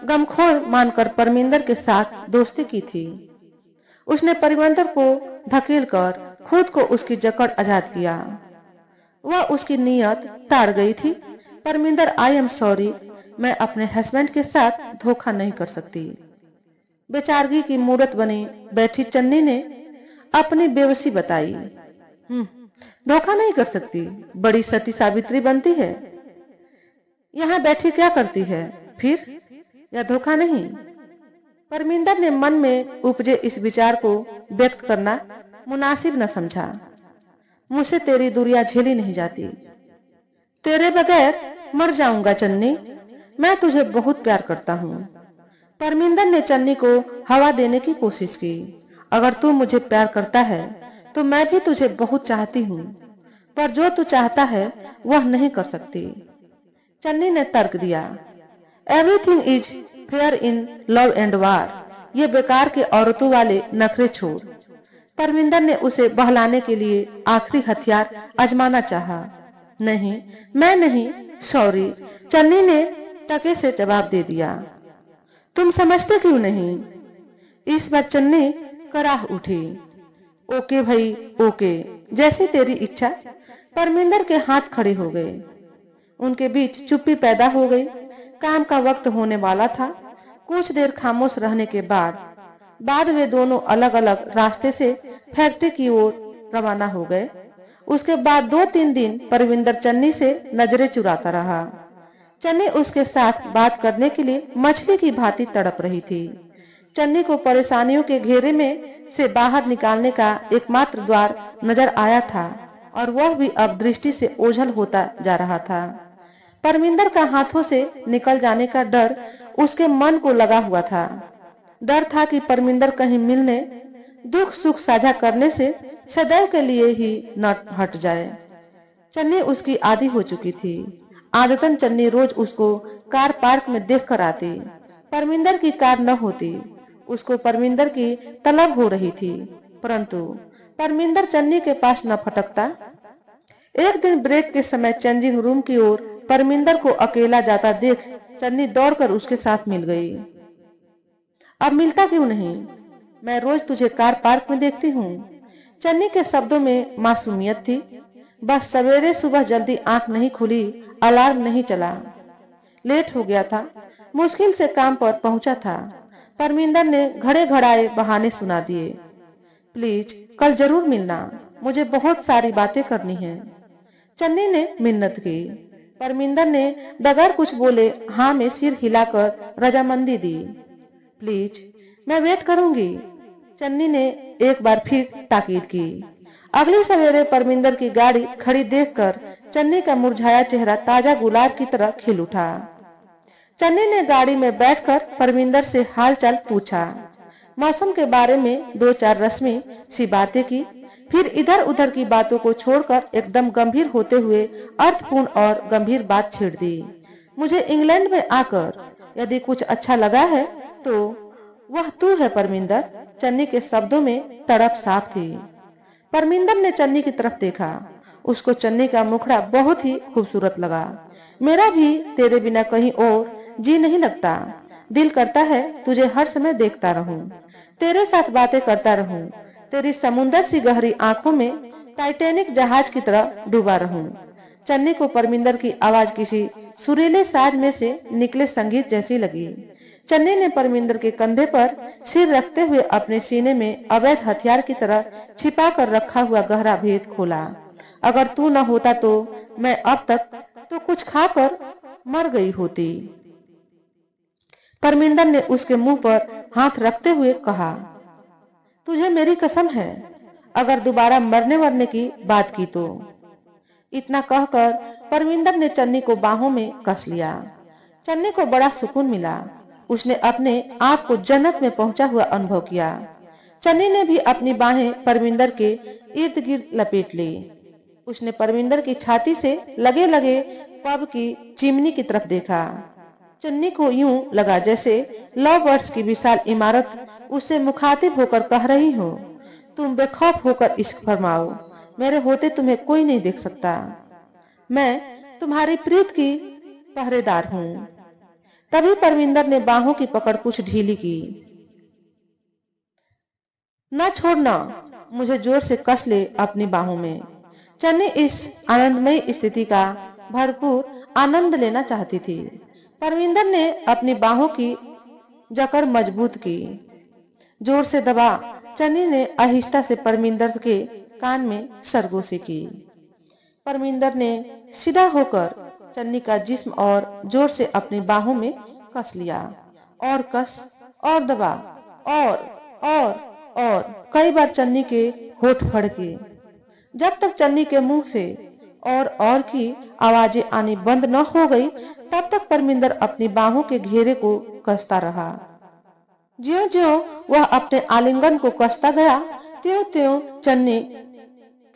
Speaker 1: गमखोर मानकर परमिंदर के साथ दोस्ती की थी। उसने परमिंदर को धकेलकर खुद को उसकी जकड़ आजाद किया। वह उसकी नीयत ताड़ गई थी। परमिंदर, आई एम सॉरी, मैं अपने हस्बैंड के साथ धोखा नहीं कर सकती। बेचारगी की मूरत बनी बैठी चन्नी ने अपनी बेबसी बताई। धोखा नहीं कर सकती, बड़ी सती सावित्री बनती है। यहाँ बैठी क्या करती है फिर? यह धोखा नहीं। परमिंदर ने मन में उपजे इस विचार को व्यक्त करना मुनासिब न समझा। मुझसे तेरी दूरियां झेली नहीं जाती। तेरे बगैर मर जाऊंगा चन्नी। मैं तुझे बहुत प्यार करता हूँ। परमिंदर ने चन्नी को हवा देने की कोशिश की। अगर तू मुझे प्यार करता है तो मैं भी तुझे बहुत चाहती हूँ, पर जो तू चाहता है वह नहीं कर सकती। चन्नी ने तर्क दिया। Everything is fair in love and वार। ये बेकार के औरतों वाले नखरे छोड़। परमिंदर ने उसे बहलाने के लिए आखिरी हथियार आजमाना चाहा। नहीं, मैं नहीं, सॉरी, चन्नी ने टके से जवाब दे दिया। तुम समझते क्यों नहीं? इस बार चन्नी कराह उठी। ओके भाई, ओके, जैसी तेरी इच्छा। परमिंदर के हाथ खड़े हो गए। उनके बीच चुप्पी पैदा हो गई। काम का वक्त होने वाला था। कुछ देर खामोश रहने के बाद वे दोनों अलग अलग रास्ते से फैक्ट्री की ओर रवाना हो गए। उसके बाद 2-3 दिन परविंदर चन्नी से नजरें चुराता रहा। चन्नी उसके साथ बात करने के लिए मछली की भांति तड़प रही थी। चन्नी को परेशानियों के घेरे में से बाहर निकालने का एकमात्र द्वार नजर आया था, और वह भी अब दृष्टि से ओझल होता जा रहा था। परमिंदर का हाथों से निकल जाने का डर उसके मन को लगा हुआ था। डर था कि परमिंदर कहीं मिलने, दुख सुख साझा करने से सदैव के लिए ही न हट जाए। चन्नी उसकी आदी हो चुकी थी। आदतन चन्नी रोज उसको कार पार्क में देख कर आती। परमिंदर की कार न होती। उसको परमिंदर की तलब हो रही थी, परंतु परमिंदर चन्नी के पास न फटकता। एक दिन ब्रेक के समय चेंजिंग रूम की ओर परमिंदर को अकेला जाता देख चन्नी दौड़कर उसके साथ मिल गई। अब मिलता क्यों नहीं? मैं रोज तुझे कार पार्क में देखती हूँ। चन्नी के शब्दों में मासूमियत थी। बस सवेरे सुबह जल्दी आंख नहीं खुली, अलार्म नहीं चला। लेट हो गया था। मुश्किल से काम पर पहुंचा था। परमिंदर ने घड़े घड़ाए बहाने सुना दिए। प्लीज कल जरूर मिलना, मुझे बहुत सारी बातें करनी है। चन्नी ने मिन्नत की। परमिंदर ने बगैर कुछ बोले हाँ में सिर हिलाकर रजामंदी दी। प्लीज, मैं वेट करूंगी। चन्नी ने एक बार फिर ताकीद की। अगली सवेरे परमिंदर की गाड़ी खड़ी देखकर चन्नी का मुरझाया चेहरा ताजा गुलाब की तरह खिल उठा। चन्नी ने गाड़ी में बैठकर परमिंदर से हालचाल पूछा। मौसम के बारे में 2-4 रस्मी सी बातें की। फिर इधर उधर की बातों को छोड़कर एकदम गंभीर होते हुए अर्थपूर्ण और गंभीर बात छेड़ दी। मुझे इंग्लैंड में आकर यदि कुछ अच्छा लगा है तो वह तू है परमिंदर। चन्नी के शब्दों में तड़प साफ थी। परमिंदर ने चन्नी की तरफ देखा। उसको चन्नी का मुखड़ा बहुत ही खूबसूरत लगा। मेरा भी तेरे बिना कहीं और जी नहीं लगता। दिल करता है तुझे हर समय देखता रहूं, तेरे साथ बातें करता रहूं, तेरी समुंदर सी गहरी आंखों में टाइटैनिक जहाज की तरह डूबा रहूं। चन्नी को परमिंदर की आवाज किसी सुरीले साज में से निकले संगीत जैसी लगी। चन्नी ने परमिंदर के कंधे पर सिर रखते हुए अपने सीने में अवैध हथियार की तरह छिपा कर रखा हुआ गहरा भेद खोला। अगर तू न होता तो मैं अब तक तो कुछ खाकर मर गई होती। परमिंदर ने उसके मुंह पर हाथ रखते हुए कहा, तुझे मेरी कसम है, अगर दोबारा मरने वरने की बात की तो। इतना कहकर परमिंदर ने चन्नी को बाहों में कस लिया। चन्नी को बड़ा सुकून मिला। उसने अपने आप को जन्नत में पहुंचा हुआ अनुभव किया। चन्नी ने भी अपनी बाहें परमिंदर के इर्द गिर्द लपेट ली। उसने परमिंदर की छाती से लगे लगे पब की चिमनी की तरफ देखा। चन्नी को यूं लगा जैसे लव बर्ड्स की विशाल इमारत उससे मुखातिब होकर कह रही हो, तुम बेखौफ होकर इश्क फरमाओ, मेरे होते तुम्हें कोई नहीं देख सकता, मैं तुम्हारी प्रीत की पहरेदार हूं। तभी परमिंदर ने बाहों की पकड़ कुछ ढीली की। न छोड़ना, मुझे जोर से कस ले अपनी बाहों में। चन्नी इस आनंदमयी स्थिति का भरपूर आनंद लेना चाहती थी। परमिंदर ने अपनी बाहों की जकड़ मजबूत की। जोर से दबा। चन्नी ने आहिस्ता से परमिंदर के कान में सरगोशी की। परमिंदर ने सीधा होकर चन्नी का जिस्म और जोर से अपनी बाहों में कस लिया। और कस, और दबा, और कई बार चन्नी के होठ फड़के, जब तक चन्नी के मुंह से और की आवाजें आनी बंद न हो गई, तब तक परमिंदर अपनी बाहों के घेरे को कसता रहा। ज्यों-ज्यों वह अपने आलिंगन को कसता गया, त्यों-त्यों चन्नी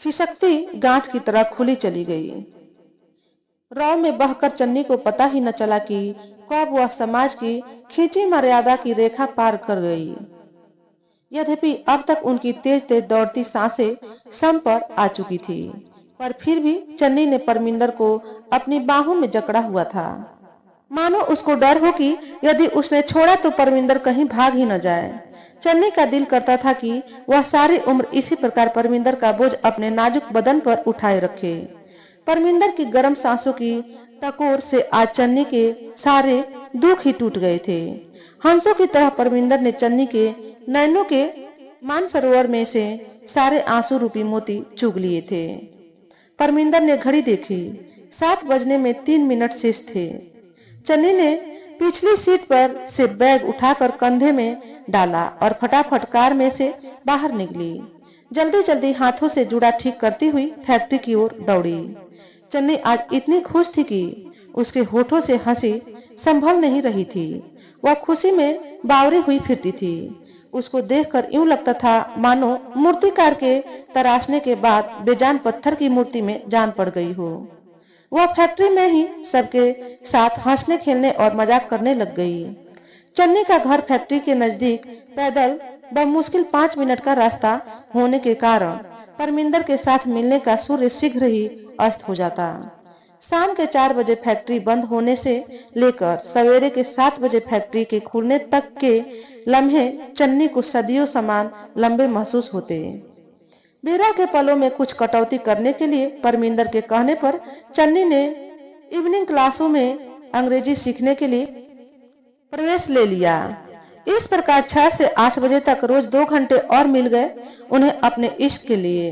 Speaker 1: खिसकती गांठ की तरह खुली चली गई। रौ में बहकर चन्नी को पता ही न चला कि कब वह समाज की खींची मर्यादा की रेखा पार कर गई। यद्यपि अब तक उनकी तेज तेज दौड़ती सांसें सम पर आ चुकी थी, पर फिर भी चन्नी ने परमिंदर को अपनी बाहों में जकड़ा हुआ था, मानो उसको डर हो कि यदि उसने छोड़ा तो परमिंदर कहीं भाग ही न जाए। चन्नी का दिल करता था कि वह सारी उम्र इसी प्रकार परमिंदर का बोझ अपने नाजुक बदन पर उठाए रखे। परमिंदर की गर्म सांसों की टकोर से आज चन्नी के सारे दुख ही टूट गए थे। हंसों की तरह परमिंदर ने चन्नी के नैनों के मानसरोवर में से सारे आंसू रूपी मोती चुग लिए थे। परमिंदर ने घड़ी देखी, 7 बजने में 3 मिनट शेष थे। चन्नी ने पिछली सीट पर से बैग उठाकर कंधे में डाला और फटाफट कार में से बाहर निकली। जल्दी जल्दी हाथों से जुड़ा ठीक करती हुई फैक्ट्री की ओर दौड़ी। चन्नी आज इतनी खुश थी कि उसके होठों से हंसी संभल नहीं रही थी। वह खुशी में बावरी हुई फिरती थी। उसको देखकर यूं लगता था मानो मूर्तिकार के तराशने के बाद बेजान पत्थर की मूर्ति में जान पड़ गई हो। वह फैक्ट्री में ही सबके साथ हंसने खेलने और मजाक करने लग गई। चन्नी का घर फैक्ट्री के नजदीक पैदल बमुश्किल 5 मिनट का रास्ता होने के कारण परमिंदर के साथ मिलने का सूर्य शीघ्र ही अस्त हो जाता। शाम के 4 बजे फैक्ट्री बंद होने से लेकर सवेरे के 7 बजे फैक्ट्री के खुलने तक के लम्हे चन्नी को सदियों समान लंबे महसूस होते। बीरा के पलों में कुछ कटौती करने के लिए परमिंदर के कहने पर चन्नी ने इवनिंग क्लासों में अंग्रेजी सीखने के लिए प्रवेश ले लिया। इस प्रकार 6 से 8 बजे तक रोज 2 घंटे और मिल गए उन्हें अपने इश्क के लिए।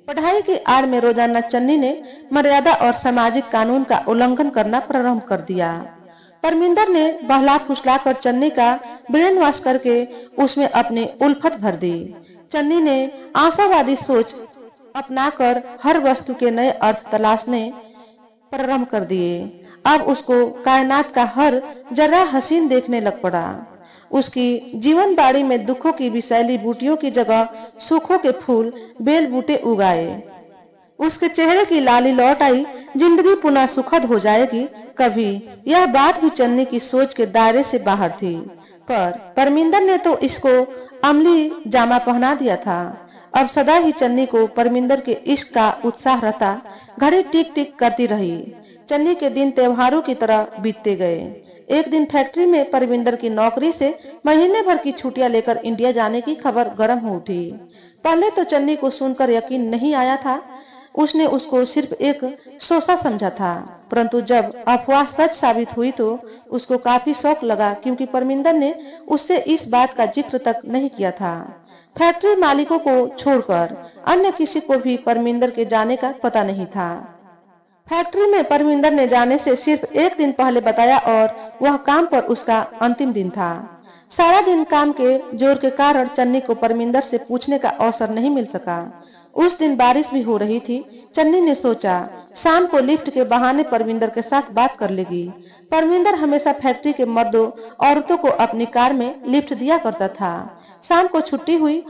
Speaker 1: पढ़ाई की आड़ में रोजाना चन्नी ने मर्यादा और सामाजिक कानून का उल्लंघन करना प्रारंभ कर दिया। परमिंदर ने बहला फुसलाकर चन्नी का ब्रेन वॉश करके उसमें अपनी उल्फत भर दी। चन्नी ने आशावादी सोच अपनाकर हर वस्तु के नए अर्थ तलाशने प्रारंभ कर दिए। अब उसको कायनात का हर जर्रा हसीन देखने लग पड़ा। उसकी जीवन बाड़ी में दुखों की विषैली बूटियों की जगह सुखों के फूल बेल बूटे उगाए। उसके चेहरे की लाली लौट आई, जिंदगी पुनः सुखद हो जाएगी कभी, यह बात भी चन्नी की सोच के दायरे से बाहर थी। पर परमिंदर ने तो इसको अमली जामा पहना दिया था। अब सदा ही चन्नी को परमिंदर के इश्क का उत्साह रहता। घड़ी टिक टिक करती रही। चन्नी के दिन त्योहारों की तरह बीतते गए। एक दिन फैक्ट्री में परमिंदर की नौकरी से महीने भर की छुट्टियां लेकर इंडिया जाने की खबर गर्म हो उठी। पहले तो चन्नी को सुनकर यकीन नहीं आया था। उसने उसको सिर्फ एक सोसा समझा था, परंतु जब अफवाह सच साबित हुई तो उसको काफी शौक लगा, क्योंकि परमिंदर ने उससे इस बात का जिक्र तक नहीं किया था। फैक्ट्री मालिकों को छोड़कर अन्य किसी को भी परमिंदर के जाने का पता नहीं था। फैक्ट्री में परमिंदर ने जाने से सिर्फ एक दिन पहले बताया और वह काम पर उसका अंतिम दिन था। सारा दिन काम के जोर के कारण चन्नी को परमिंदर से पूछने का अवसर नहीं मिल सका। उस दिन बारिश भी हो रही थी। चन्नी ने सोचा शाम को लिफ्ट के बहाने परमिंदर के साथ बात कर लेगी। परमिंदर हमेशा फैक्ट्री के मर्दों औरतों को अपनी कार में लिफ्ट दिया करता था। शाम को छुट्टी हुई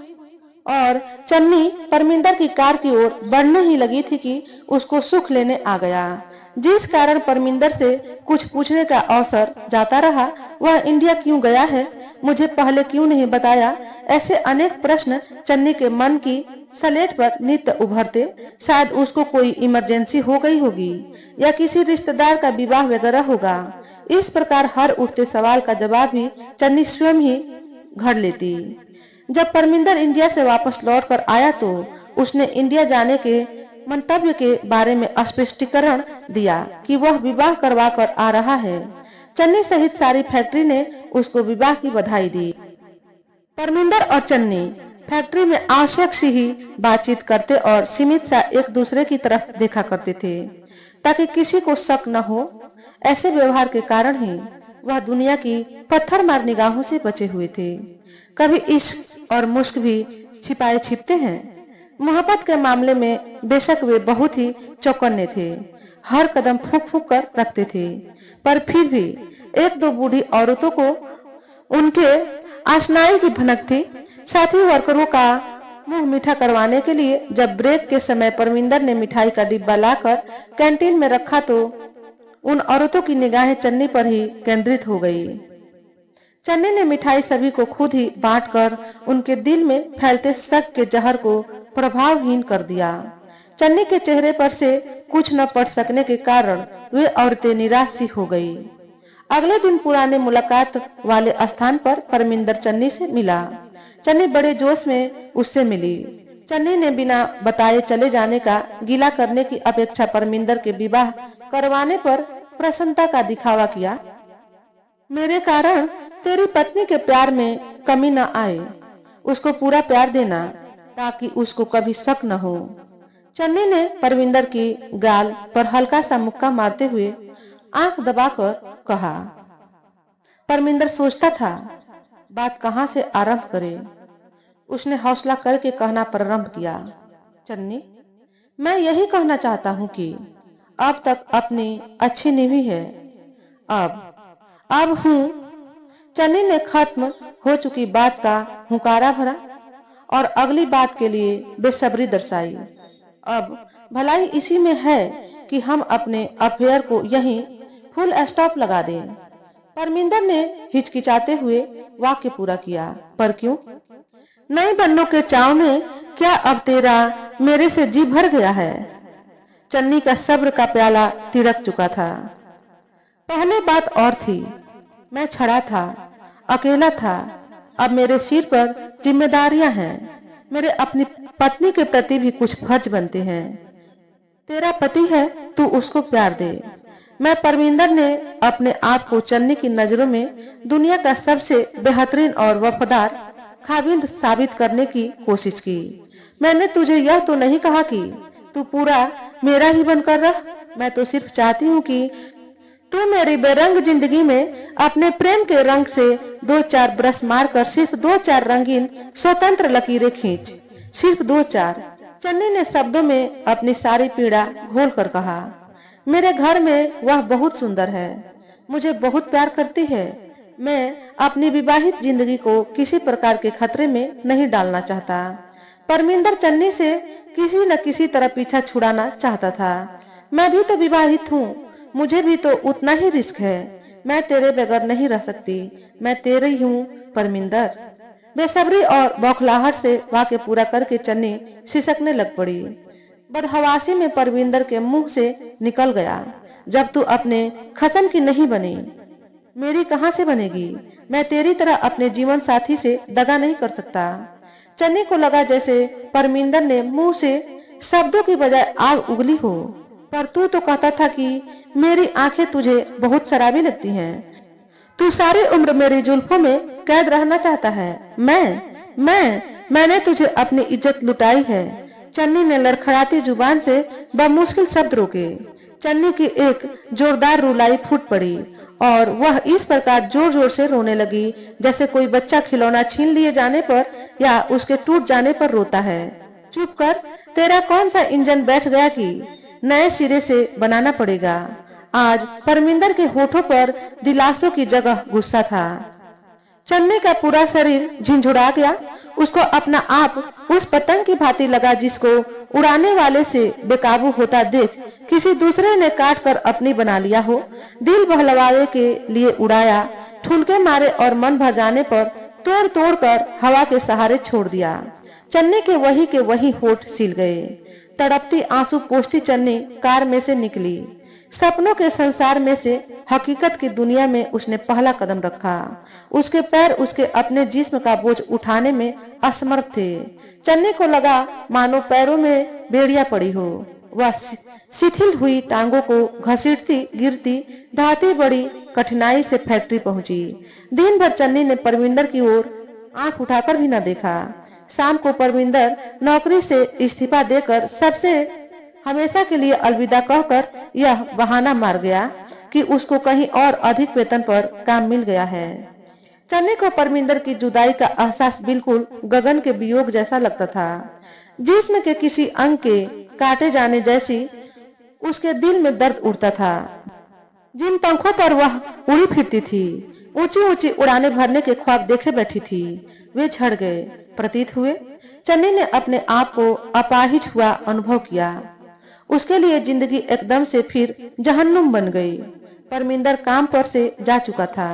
Speaker 1: और चन्नी परमिंदर की कार की ओर बढ़ने ही लगी थी कि उसको सुख लेने आ गया, जिस कारण परमिंदर से कुछ पूछने का अवसर जाता रहा। वह इंडिया क्यों गया है, मुझे पहले क्यों नहीं बताया, ऐसे अनेक प्रश्न चन्नी के मन की स्लेट पर नित्य उभरते। शायद उसको कोई इमरजेंसी हो गई होगी या किसी रिश्तेदार का विवाह वगैरह होगा। इस प्रकार हर उठते सवाल का जवाब भी चन्नी स्वयं ही घड़ लेती। जब परमिंदर इंडिया से वापस लौट कर आया तो उसने इंडिया जाने के मंतव्य के बारे में स्पष्टीकरण दिया कि वह विवाह करवा कर आ रहा है। चन्नी सहित सारी फैक्ट्री ने उसको विवाह की बधाई दी। परमिंदर और चन्नी फैक्ट्री में आवश्यक सी ही बातचीत करते और सीमित सा एक दूसरे की तरफ देखा करते थे ताकि किसी को शक न हो। ऐसे व्यवहार के कारण ही वह दुनिया की पत्थर मार निगाहों से बचे हुए थे। कभी इश्क और मुश्क भी छिपाए छिपते हैं। मोहब्बत के मामले में बेशक वे बहुत ही चौकन्ने थे, हर कदम फूंक फूंक कर रखते थे, पर फिर भी एक दो बूढ़ी औरतों को उनके आशनाई की भनक थी। साथी वर्करों का मुंह मीठा करवाने के लिए जब ब्रेक के समय परमिंदर ने मिठाई का डिब्बा लाकर कैंटीन में रखा तो उन औरतों की निगाहें चन्नी पर ही केंद्रित हो गई। चन्नी ने मिठाई सभी को खुद ही बांटकर उनके दिल में फैलते शक के जहर को प्रभावहीन कर दिया। चन्नी के चेहरे पर से कुछ न पढ़ सकने के कारण वे औरतें निराश सी हो गई। अगले दिन पुराने मुलाकात वाले स्थान पर परमिंदर चन्नी से मिला। चन्नी बड़े जोश में उससे मिली। चन्नी ने बिना बताए चले जाने का गिला करने की अपेक्षा परमिंदर के विवाह करवाने पर प्रसन्नता का दिखावा किया। मेरे कारण तेरी पत्नी के प्यार में कमी न आए, उसको पूरा प्यार देना ताकि उसको कभी शक न हो। चन्नी ने परमिंदर की गाल पर हल्का सा मुक्का मारते हुए आंख दबाकर कहा। परमिंदर सोचता था बात कहां से आरंभ करे। उसने हौसला करके कहना प्रारंभ किया, चन्नी, मैं यही कहना चाहता हूं कि अब तक अपनी अच्छी निभी है। अब हूं। चन्नी ने खत्म हो चुकी बात का हुंकारा भरा और अगली बात के लिए बेसब्री दर्शाई। अब भलाई इसी में है कि हम अपने अफेयर को यहीं फुल स्टॉप लगा दें। परमिंदर ने हिचकिचाते हुए वाक्य पूरा किया, पर क्यों? नई बन्नों के चाव में क्या अब तेरा मेरे से जी भर गया है? चन्नी का सब्र का प्याला तिड़क चुका था। पहले बात और थी, मैं छड़ा था, अकेला था। अब मेरे सिर पर जिम्मेदारियां हैं। मेरे अपनी पत्नी के प्रति भी कुछ फर्ज बनते हैं। तेरा पति है, तू उसको प्यार दे। मैं परमिंदर ने अपने आप को चन्नी की नजरों में दुनिया का सबसे बेहतरीन और वफादार खाविंद साबित करने की कोशिश की। मैंने तुझे यह तो नहीं कहा कि तू पूरा मेरा ही बनकर रह। मैं तो सिर्फ चाहती हूँ कि तू मेरी बेरंग जिंदगी में अपने प्रेम के रंग से दो चार ब्रश मारकर सिर्फ दो चार रंगीन स्वतंत्र लकीरें खींच, सिर्फ दो चार। चन्नी ने शब्दों में अपनी सारी पीड़ा घोल कर कहा। मेरे घर में वह बहुत सुंदर है, मुझे बहुत प्यार करती है। मैं अपनी विवाहित जिंदगी को किसी प्रकार के खतरे में नहीं डालना चाहता। परमिंदर चन्नी से किसी न किसी तरह पीछा छुड़ाना चाहता था। मैं भी तो विवाहित हूँ, मुझे भी तो उतना ही रिस्क है। मैं तेरे बगैर नहीं रह सकती, मैं तेरे ही हूँ परमिंदर। बेसब्री और बौखलाहट से वाक्य पूरा करके चन्नी सिसकने लग पड़ी। बदहवासी में परमिंदर के मुंह से निकल गया, जब तू अपने खसम की नहीं बनी, मेरी कहां से बनेगी? मैं तेरी तरह अपने जीवन साथी से दगा नहीं कर सकता। चन्नी को लगा जैसे परमिंदर ने मुंह से शब्दों की बजाय आग उगली हो। पर तू तो कहता था कि मेरी आंखें तुझे बहुत शराबी लगती हैं। तू सारी उम्र मेरी जुल्फों में कैद रहना चाहता है। मैंने तुझे अपनी इज्जत लुटाई है। चन्नी ने लड़खड़ाती जुबान से बमुश्किल शब्द रोके। चन्नी की एक जोरदार रुलाई फूट पड़ी और वह इस प्रकार जोर जोर से रोने लगी जैसे कोई बच्चा खिलौना छीन लिए जाने पर या उसके टूट जाने पर रोता है। चुप कर, तेरा कौन सा इंजन बैठ गया कि नए सिरे से बनाना पड़ेगा? आज परमिंदर के होठों पर दिलासों की जगह गुस्सा था। चन्नी का पूरा शरीर झिंझुड़ा गया। उसको अपना आप उस पतंग की भांति लगा जिसको उड़ाने वाले से बेकाबू होता देख किसी दूसरे ने काट कर अपनी बना लिया हो। दिल बहलवाए के लिए उड़ाया, ठुनके मारे और मन भजाने पर तोड़ तोड़ कर हवा के सहारे छोड़ दिया। चन्नी के वही होठ सिल गए। तड़पती आंसू पोंछती चन्नी कार में से निकली। सपनों के संसार में से हकीकत की दुनिया में उसने पहला कदम रखा। उसके पैर उसके अपने जिस्म का बोझ उठाने में असमर्थ थे। चन्नी को लगा मानो पैरों में बेड़िया पड़ी हो। वह शिथिल हुई टांगों को घसीटती गिरती ढाती बड़ी कठिनाई से फैक्ट्री पहुंची। दिन भर चन्नी ने परमिंदर की ओर आंख उठाकर भी न देखा। शाम को परमिंदर नौकरी से इस्तीफा देकर सबसे हमेशा के लिए अलविदा कहकर यह बहाना मार गया कि उसको कहीं और अधिक वेतन पर काम मिल गया है। चन्नी को परमिंदर की जुदाई का एहसास बिल्कुल गगन के वियोग जैसा लगता था। जिस्म के किसी अंग के काटे जाने जैसी उसके दिल में दर्द उठता था। जिन पंखों पर वह उड़ी फिरती थी, ऊंची ऊंची उड़ाने भरने के ख्वाब देखे बैठी थी, वे झड़ गए प्रतीत हुए। चन्नी ने अपने आप को अपाहिज हुआ अनुभव किया। उसके लिए जिंदगी एकदम से फिर जहन्नुम बन गई। परमिंदर काम पर से जा चुका था,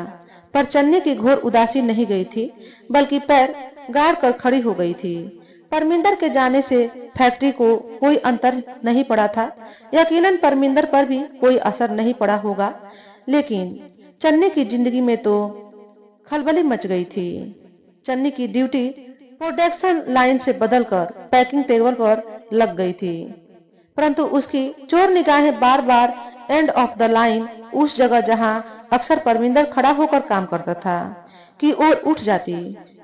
Speaker 1: पर चन्नी की घोर उदासी नहीं गई थी, बल्कि पैर गाड़ कर खड़ी हो गई थी। परमिंदर के जाने से फैक्ट्री को कोई अंतर नहीं पड़ा था। यकीनन परमिंदर पर भी कोई असर नहीं पड़ा होगा, लेकिन चन्नी की जिंदगी में तो खलबली मच गई थी। चन्नी की ड्यूटी प्रोडक्शन लाइन से बदलकर पैकिंग टेबल पर लग गई थी, परंतु उसकी चोर निगाहें बार बार एंड ऑफ द लाइन, उस जगह जहां अक्सर परमिंदर खड़ा होकर काम करता था, की ओर उठ जाती।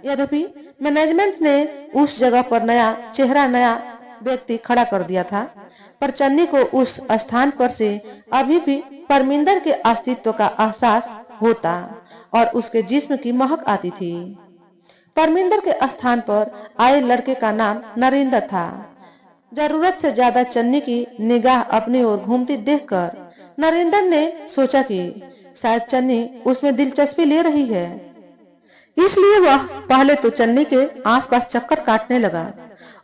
Speaker 1: यद्यपि मैनेजमेंट ने उस जगह पर नया चेहरा, नया व्यक्ति खड़ा कर दिया था, पर चन्नी को उस स्थान पर से अभी भी परमिंदर के अस्तित्व का एहसास होता और उसके जिस्म की महक आती थी। परमिंदर के स्थान पर आए लड़के का नाम नरेंद्र था। जरूरत से ज्यादा चन्नी की निगाह अपनी ओर घूमती देखकर नरेंद्र ने सोचा कि शायद चन्नी उसमें दिलचस्पी ले रही है, इसलिए वह पहले तो चन्नी के आसपास चक्कर काटने लगा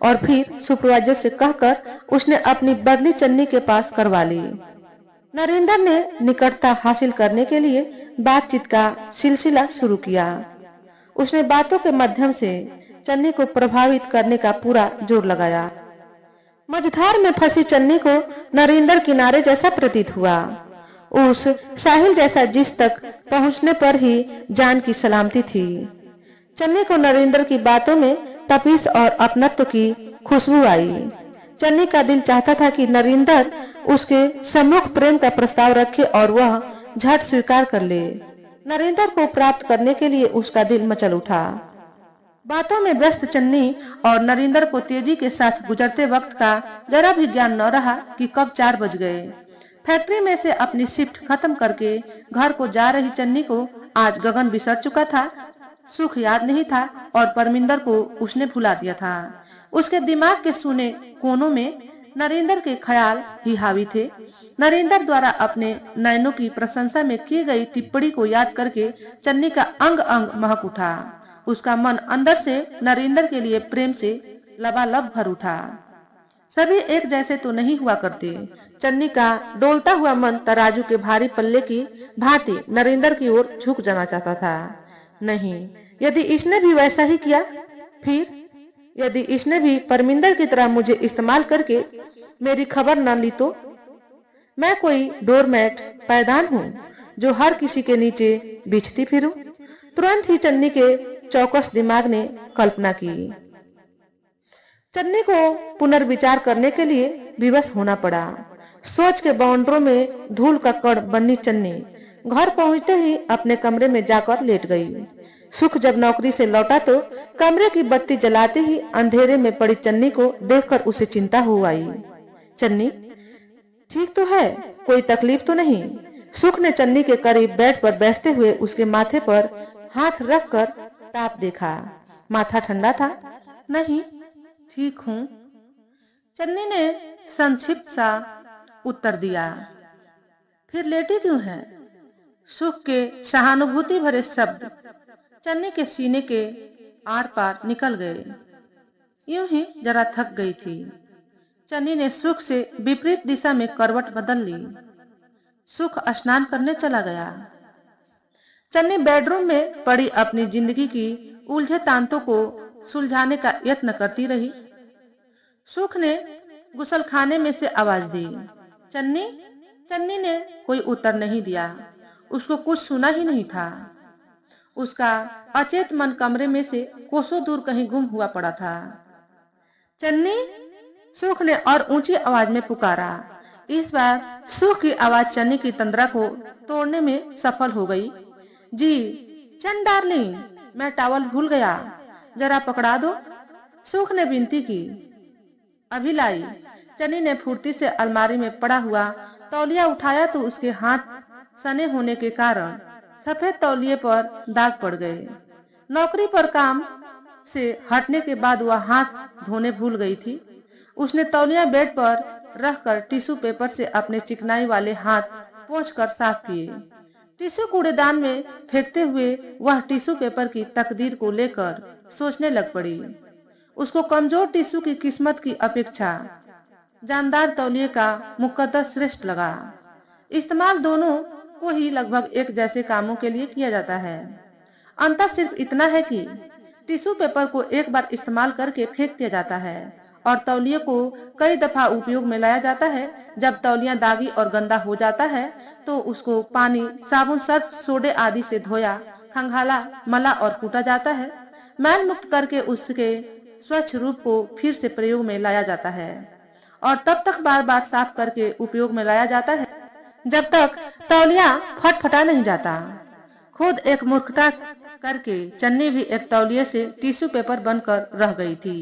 Speaker 1: और फिर सुपरवाइजर से कहकर उसने अपनी बदली चन्नी के पास करवा ली। नरेंद्र ने निकटता हासिल करने के लिए बातचीत का सिलसिला शुरू किया। उसने बातों के माध्यम से चन्नी को प्रभावित करने का पूरा जोर लगाया। मझधार में फंसी चन्नी को नरेंद्र किनारे जैसा प्रतीत हुआ। उस साहिल जैसा जिस तक पहुंचने पर ही जान की सलामती थी। चन्नी को नरेंद्र की बातों में तपीस और अपनत्व की खुशबू आई। चन्नी का दिल चाहता था कि नरेंद्र उसके सम्मुख प्रेम का प्रस्ताव रखे और वह झट स्वीकार कर ले। नरेंद्र को प्राप्त करने के लिए उसका दिल मचल उठा। बातों में व्यस्त चन्नी और नरेंद्र को तेजी के साथ गुजरते वक्त का जरा भी ज्ञान न रहा कि कब 4 बज गए। फैक्ट्री में से अपनी शिफ्ट खत्म करके घर को जा रही चन्नी को आज गगन बिसर चुका था। सुख याद नहीं था और परमिंदर को उसने भुला दिया था। उसके दिमाग के सूने कोनों में नरेंद्र के ख्याल ही हावी थे। नरेंद्र द्वारा अपने नयनों की प्रशंसा में की गई टिप्पणी को याद करके चन्नी का अंग अंग महक उठा। उसका मन अंदर से नरेंद्र के लिए प्रेम से लबालब भर उठा। सभी एक जैसे तो नहीं हुआ करते। चन्नी का डोलता हुआ मन तराजू के भारी पल्ले की भांति नरेंद्र की ओर झुक जाना चाहता था। नहीं, यदि इसने भी वैसा ही किया, फिर यदि इसने भी परमिंदर की तरह मुझे इस्तेमाल करके मेरी खबर न ली तो? मैं कोई डोरमैट पैदान हूँ जो हर किसी के नीचे बिछती फिरूं? तुरंत ही चन्नी के चौकस दिमाग ने कल्पना की। चन्नी को पुनर्विचार करने के लिए विवश होना पड़ा। सोच के बाउंड्रों में धूल का कण बनी चन्नी घर पहुंचते ही अपने कमरे में जाकर लेट गई। सुख जब नौकरी से लौटा तो कमरे की बत्ती जलाते ही अंधेरे में पड़ी चन्नी को देखकर उसे चिंता हो आई। चन्नी ठीक तो है, कोई तकलीफ तो नहीं? सुख ने चन्नी के करीब बेड पर बैठते हुए उसके माथे पर हाथ रखकर ताप देखा। माथा ठंडा था। नहीं, ठीक हूँ, चन्नी ने संक्षिप्त सा उत्तर दिया। फिर लेटी क्यों है? सुख के सहानुभूति भरे शब्द चन्नी के सीने के आर पार निकल गए। यूं ही जरा थक गई थी। चन्नी ने सुख से विपरीत दिशा में करवट बदल ली। सुख स्नान करने चला गया। चन्नी बेडरूम में पड़ी अपनी जिंदगी की उलझे तांतों को सुलझाने का यत्न करती रही। सुख ने गुसलखाने में से आवाज दी, चन्नी। चन्नी ने कोई उत्तर नहीं दिया। उसको कुछ सुना ही नहीं था। उसका अचेत मन कमरे में से कोसों दूर कहीं गुम हुआ पड़ा था। चन्नी, सुख ने और ऊंची आवाज में पुकारा। इस बार सुख की आवाज चन्नी की तंद्रा को तोड़ने में सफल हो गई। जी चन डार्लिंग, मैं टॉवल भूल गया, जरा पकड़ा दो, सुख ने विनती की। अभी लाई। चन्नी ने फुर्ती से अलमारी में पड़ा हुआ तौलिया उठाया तो उसके हाथ सने होने के कारण सफेद तौलिए पर दाग पड़ गए। नौकरी पर काम से हटने के बाद वह हाथ धोने भूल गई थी। उसने तौलिया बेड पर रखकर टिश्यू पेपर से अपने चिकनाई वाले हाथ पोंछकर साफ किए। टिश्यू कूड़ेदान में फेंकते हुए वह टिश्यू पेपर की तकदीर को लेकर सोचने लग पड़ी। उसको कमजोर टिश्यू की किस्मत की अपेक्षा जानदार तौलिए का मुकद्दर श्रेष्ठ लगा। इस्तेमाल दोनों को ही लगभग एक जैसे कामों के लिए किया जाता है। अंतर सिर्फ इतना है कि टिश्यू पेपर को एक बार इस्तेमाल करके फेंक दिया जाता है और तौलिए को कई दफा उपयोग में लाया जाता है। जब तौलिया दागी और गंदा हो जाता है तो उसको पानी, साबुन, सर्फ, सोडे आदि से धोया, खंगाला, मला और कूटा जाता है। मैल मुक्त करके उसके स्वच्छ रूप को फिर से प्रयोग में लाया जाता है और तब तक बार बार साफ करके उपयोग में लाया जाता है जब तक तौलिया फटफटा नहीं जाता। खुद एक मूर्खता करके चन्नी भी एक तौलिए से टिश्यू पेपर बनकर रह गई थी।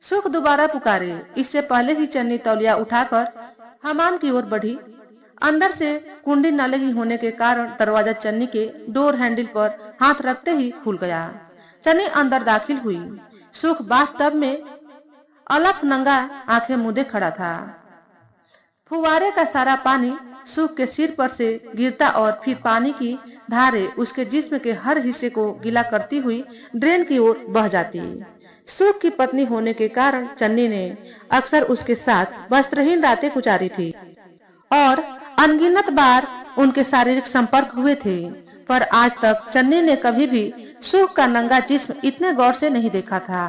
Speaker 1: सुख दोबारा पुकारे। इससे पहले ही चन्नी तौलिया उठाकर हमाम की ओर बढ़ी। अंदर से कुंडी न लगी होने के कारण दरवाजा चन्नी के डोर हैंडल पर हाथ रखते ही खुल गया। चन्नी अंदर दाखिल हुई। सुख बाथटब में अलफ नंगा आंखें मूंदे खड़ा था। फुवारे का सारा पानी सुख के सिर पर से गिरता और फिर पानी की धारें उसके जिस्म के हर हिस्से को गीला करती हुई ड्रेन की ओर बह जाती। सुख की पत्नी होने के कारण चन्नी ने अक्सर उसके साथ वस्त्रहीन रातें गुजारी थी और अनगिनत बार उनके शारीरिक संपर्क हुए थे, पर आज तक चन्नी ने कभी भी सुख का नंगा जिस्म इतने गौर से नहीं देखा था।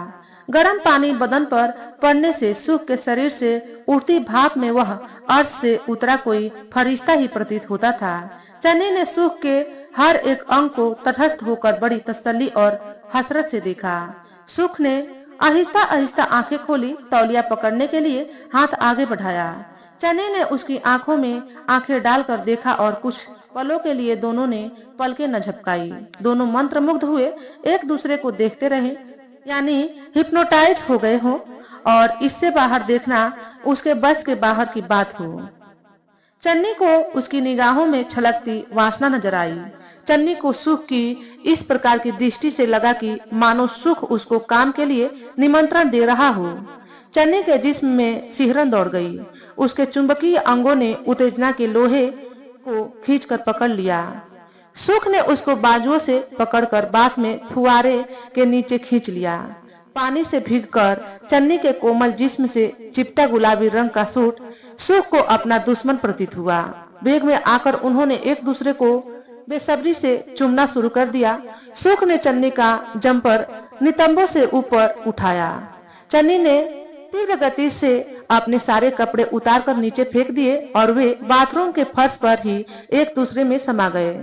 Speaker 1: गर्म पानी बदन पर पड़ने से सुख के शरीर से उड़ती भाप में वह अर्श से उतरा कोई फरिश्ता ही प्रतीत होता था। चन्नी ने सुख के हर एक अंग को तटस्थ होकर बड़ी तसल्ली और हसरत से देखा। सुख ने आहिस्ता आहिस्ता आंखें खोली, तौलिया पकड़ने के लिए हाथ आगे बढ़ाया। चन्नी ने उसकी आंखों में आंखें डालकर देखा और कुछ पलों के लिए दोनों ने पलकें न झपकाई। दोनों मंत्रमुग्ध हुए एक दूसरे को देखते रहे, यानी हिप्नोटाइज हो गए हो और इससे बाहर देखना उसके बस के बाहर की बात हो। चन्नी को उसकी निगाहों में छलकती वासना नजर आई। चन्नी को सुख की इस प्रकार की दृष्टि से लगा कि मानो सुख उसको काम के लिए निमंत्रण दे रहा हो। चन्नी के जिस्म में सिहरन दौड़ गई। उसके चुंबकीय अंगों ने उत्तेजना के लोहे को खींचकर पकड़ लिया। सुख ने उसको बाजुओं से पकड़कर बाथ में फुवारे के नीचे खींच लिया। पानी से भीगकर चन्नी के कोमल जिस्म से चिपटा गुलाबी रंग का सूट सुख को अपना दुश्मन प्रतीत हुआ। वेग में आकर उन्होंने एक दूसरे को बेसब्री से चूमना शुरू कर दिया। सुख ने चन्नी का जंपर नितंबों से ऊपर उठाया। चन्नी ने तीव्र गति से अपने सारे कपड़े उतारकर नीचे फेंक दिए और वे बाथरूम के फर्श पर ही एक दूसरे में समा गए।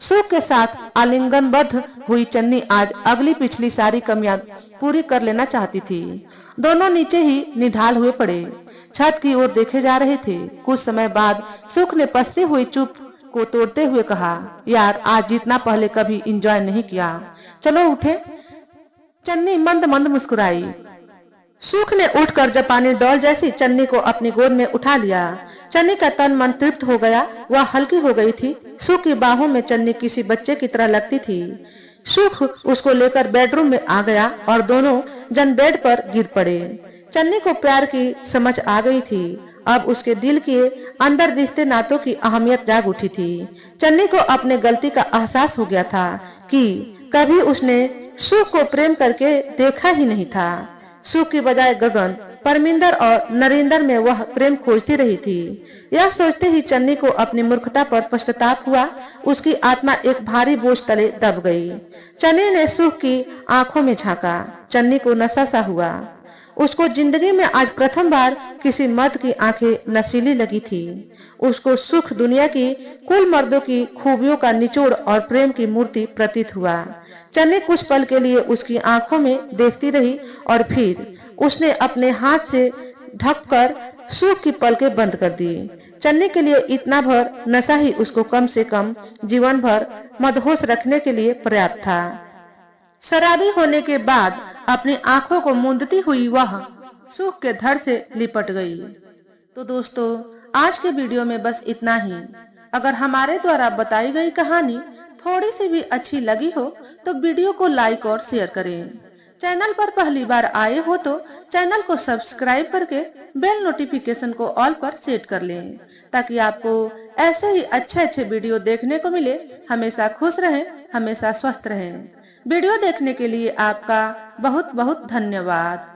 Speaker 1: सुख के साथ आलिंगनबद्ध हुई चन्नी आज अगली पिछली सारी कमियां पूरी कर लेना चाहती थी। दोनों नीचे ही निढाल हुए पड़े छत की ओर देखे जा रहे थे। कुछ समय बाद सुख ने पसती हुई चुप को तोड़ते हुए कहा, यार आज जितना पहले कभी एंजॉय नहीं किया, चलो उठे। चन्नी मंद मंद मुस्कुराई। सुख ने उठकर जापानी डॉल जैसी चन्नी को अपनी गोद में उठा लिया। चन्नी का तन मन तृप्त हो गया, वह हल्की हो गई थी। सुख की बाहों में चन्नी किसी बच्चे की तरह लगती थी। सुख उसको लेकर बेडरूम में आ गया और दोनों जन बेड पर गिर पड़े। चन्नी को प्यार की समझ आ गई थी। अब उसके दिल के अंदर रिश्ते नातों की अहमियत जाग उठी थी। चन्नी को अपने गलती का एहसास हो गया था कि कभी उसने सुख को प्रेम करके देखा ही नहीं था। सुख की बजाय गगन, परमिंदर और नरेंद्र में वह प्रेम खोजती रही थी। यह सोचते ही चन्नी को अपनी मूर्खता पर पश्चाताप हुआ। उसकी आत्मा एक भारी बोझ तले दब गई। चन्नी ने सुख की आंखों में झांका। चन्नी को नशा सा हुआ। उसको जिंदगी में आज प्रथम बार किसी मर्द की आंखें नशीली लगी थी। उसको सुख दुनिया की कुल मर्दों की खूबियों का निचोड़ और प्रेम की मूर्ति प्रतीत हुआ। चन्नी कुछ पल के लिए उसकी आंखों में देखती रही और फिर उसने अपने हाथ से ढककर सुख की पलकें बंद कर दी। चन्नी के लिए इतना भर नशा ही उसको कम से कम जीवन भर मदहोश रखने के लिए पर्याप्त था। शराबी होने के बाद अपनी आंखों को मूंदती हुई वह सुख के धड़ से लिपट गई। तो दोस्तों, आज के वीडियो में बस इतना ही। अगर हमारे द्वारा बताई गई कहानी थोड़ी सी भी अच्छी लगी हो तो वीडियो को लाइक और शेयर करें। चैनल पर पहली बार आए हो तो चैनल को सब्सक्राइब करके बेल नोटिफिकेशन को ऑल पर सेट कर लें, ताकि आपको ऐसे ही अच्छे अच्छे वीडियो देखने को मिले। हमेशा खुश रहें, हमेशा स्वस्थ रहें। वीडियो देखने के लिए आपका बहुत बहुत धन्यवाद।